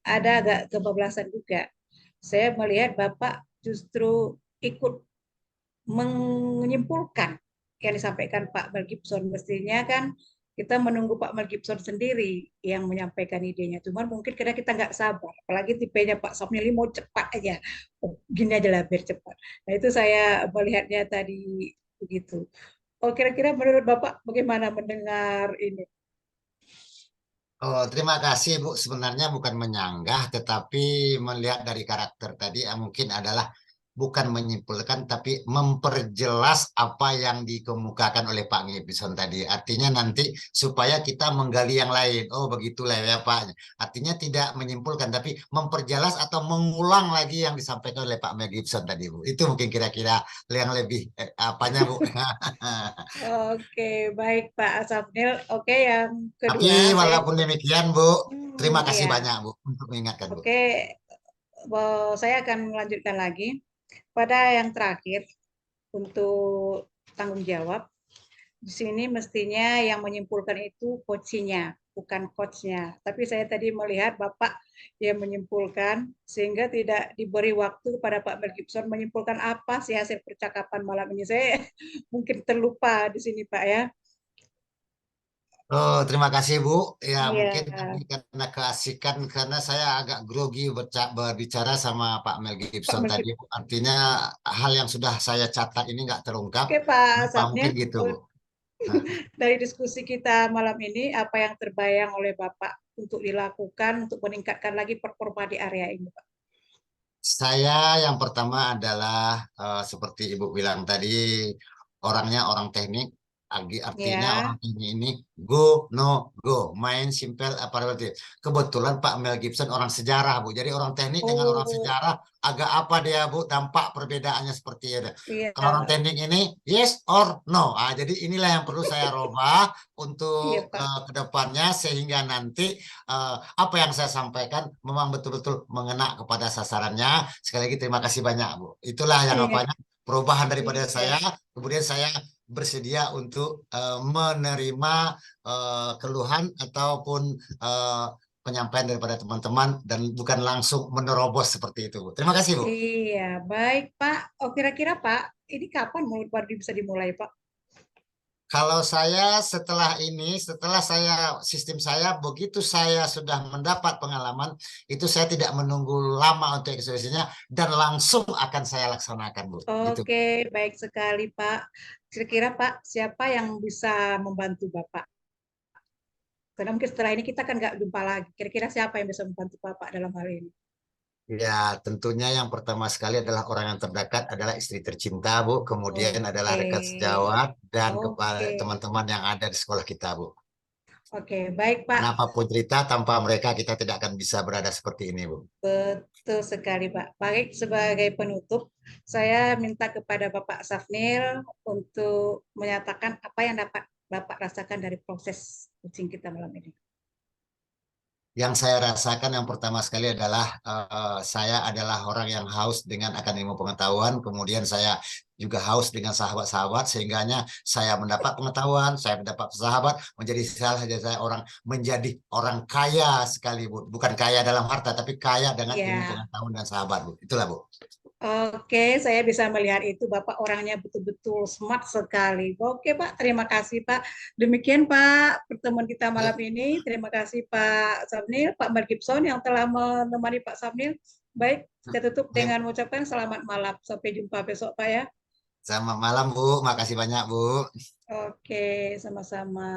ada agak kebablasan juga. Saya melihat Bapak justru ikut menyimpulkan yang disampaikan Pak Mel Gibson. Mestinya kan kita menunggu Pak Mel Gibson sendiri yang menyampaikan idenya. Cuman mungkin karena kita nggak sabar, apalagi tipenya Pak Somnili mau cepat aja. Oh, gini aja lah biar cepat. Nah itu saya melihatnya tadi begitu. Oh kira-kira menurut Bapak bagaimana mendengar ini? Oh, terima kasih, Bu. Sebenarnya bukan menyanggah, tetapi melihat dari karakter tadi mungkin adalah bukan menyimpulkan, tapi memperjelas apa yang dikemukakan oleh Pak Gibson tadi. Artinya nanti supaya kita menggali yang lain. Oh, begitulah ya, Pak. Artinya tidak menyimpulkan, tapi memperjelas atau mengulang lagi yang disampaikan oleh Pak Mel Gibson tadi, Bu. Itu mungkin kira-kira yang lebih apanya, Bu. Oke, baik Pak Asafnil. Oke, yang Tapi kedua saya walaupun demikian, Bu, terima kasih ya, banyak, Bu, untuk mengingatkan, Bu. oke, saya akan melanjutkan lagi pada yang terakhir untuk tanggung jawab. Di sini mestinya yang menyimpulkan itu coachnya, bukan coachnya. Tapi saya tadi melihat Bapak yang menyimpulkan, sehingga tidak diberi waktu kepada Pak Mel Gibson menyimpulkan apa sih hasil percakapan malam ini. Saya mungkin terlupa di sini Pak ya. Oh, terima kasih, Bu. Ya, mungkin Iya, tadi karena keasikan, karena saya agak grogi berbicara sama Pak Mel Pak Gibson Mel tadi, Gibson. Bu. Artinya hal yang sudah saya catat ini nggak terungkap. Oke Pak Apa mungkin Sabnil, gitu, Bu. Nah, dari diskusi kita malam ini, apa yang terbayang oleh Bapak untuk dilakukan untuk meningkatkan lagi performa di area ini, Pak? saya yang pertama adalah seperti Ibu bilang tadi, orangnya orang teknik, artinya orang Ya, teknik ini go no go, main simple apa relatif. Kebetulan Pak Mel Gibson orang sejarah, Bu. Jadi orang teknik dengan orang oh sejarah agak apa dia, Bu, dampak perbedaannya seperti itu. iya, Kalau orang teknik ini yes or no. Jadi inilah yang perlu saya robah iya untuk Pak. ke depannya sehingga nanti apa yang saya sampaikan memang betul-betul mengena kepada sasarannya. Sekali lagi terima kasih banyak, Bu. Itulah yang Iya, apanya perubahan daripada iya, saya. Kemudian saya bersedia untuk menerima keluhan ataupun eh, penyampaian daripada teman-teman dan bukan langsung menerobos seperti itu, Bu. Terima kasih, Bu. iya, baik Pak. Oh kira-kira Pak, ini kapan menurut Pak bisa dimulai Pak? Kalau saya setelah sistem saya, begitu saya sudah mendapat pengalaman, itu saya tidak menunggu lama untuk eksekusinya dan langsung akan saya laksanakan, Bu. Gitu. Oke, baik sekali, Pak. Kira-kira, Pak, siapa yang bisa membantu Bapak? Karena mungkin setelah ini kita kan nggak jumpa lagi. Kira-kira siapa yang bisa membantu Bapak dalam hal ini? Ya, tentunya yang pertama sekali adalah orang yang terdekat adalah istri tercinta, Bu. Kemudian adalah Oke, rekan sejawat dan kepada oke, teman-teman yang ada di sekolah kita, Bu. oke. Baik, Pak. Karena apapun cerita, tanpa mereka kita tidak akan bisa berada seperti ini, Bu. Betul sekali, Pak. Baik, sebagai penutup, saya minta kepada Bapak Safnil untuk menyatakan apa yang dapat Bapak rasakan dari proses coaching kita malam ini. Yang saya rasakan yang pertama sekali adalah saya adalah orang yang haus dengan akan ilmu pengetahuan, kemudian saya juga haus dengan sahabat-sahabat, sehingganya saya mendapat pengetahuan, saya mendapat sahabat, menjadi orang kaya sekali, Bu. Bukan kaya dalam harta, tapi kaya dengan ilmu Ya, pengetahuan dan sahabat, Bu. Itulah, Bu. oke, saya bisa melihat itu Bapak orangnya betul-betul smart sekali. Oke, Pak, terima kasih, Pak. Demikian, Pak, pertemuan kita malam Ya, ini. Terima kasih, Pak Sabnil, Pak Mel Gibson yang telah menemani Pak Sabnil. Baik, saya tutup ya. dengan mengucapkan selamat malam. Sampai jumpa besok, Pak ya. Selamat malam, Bu. Makasih banyak, Bu. Oke, sama-sama.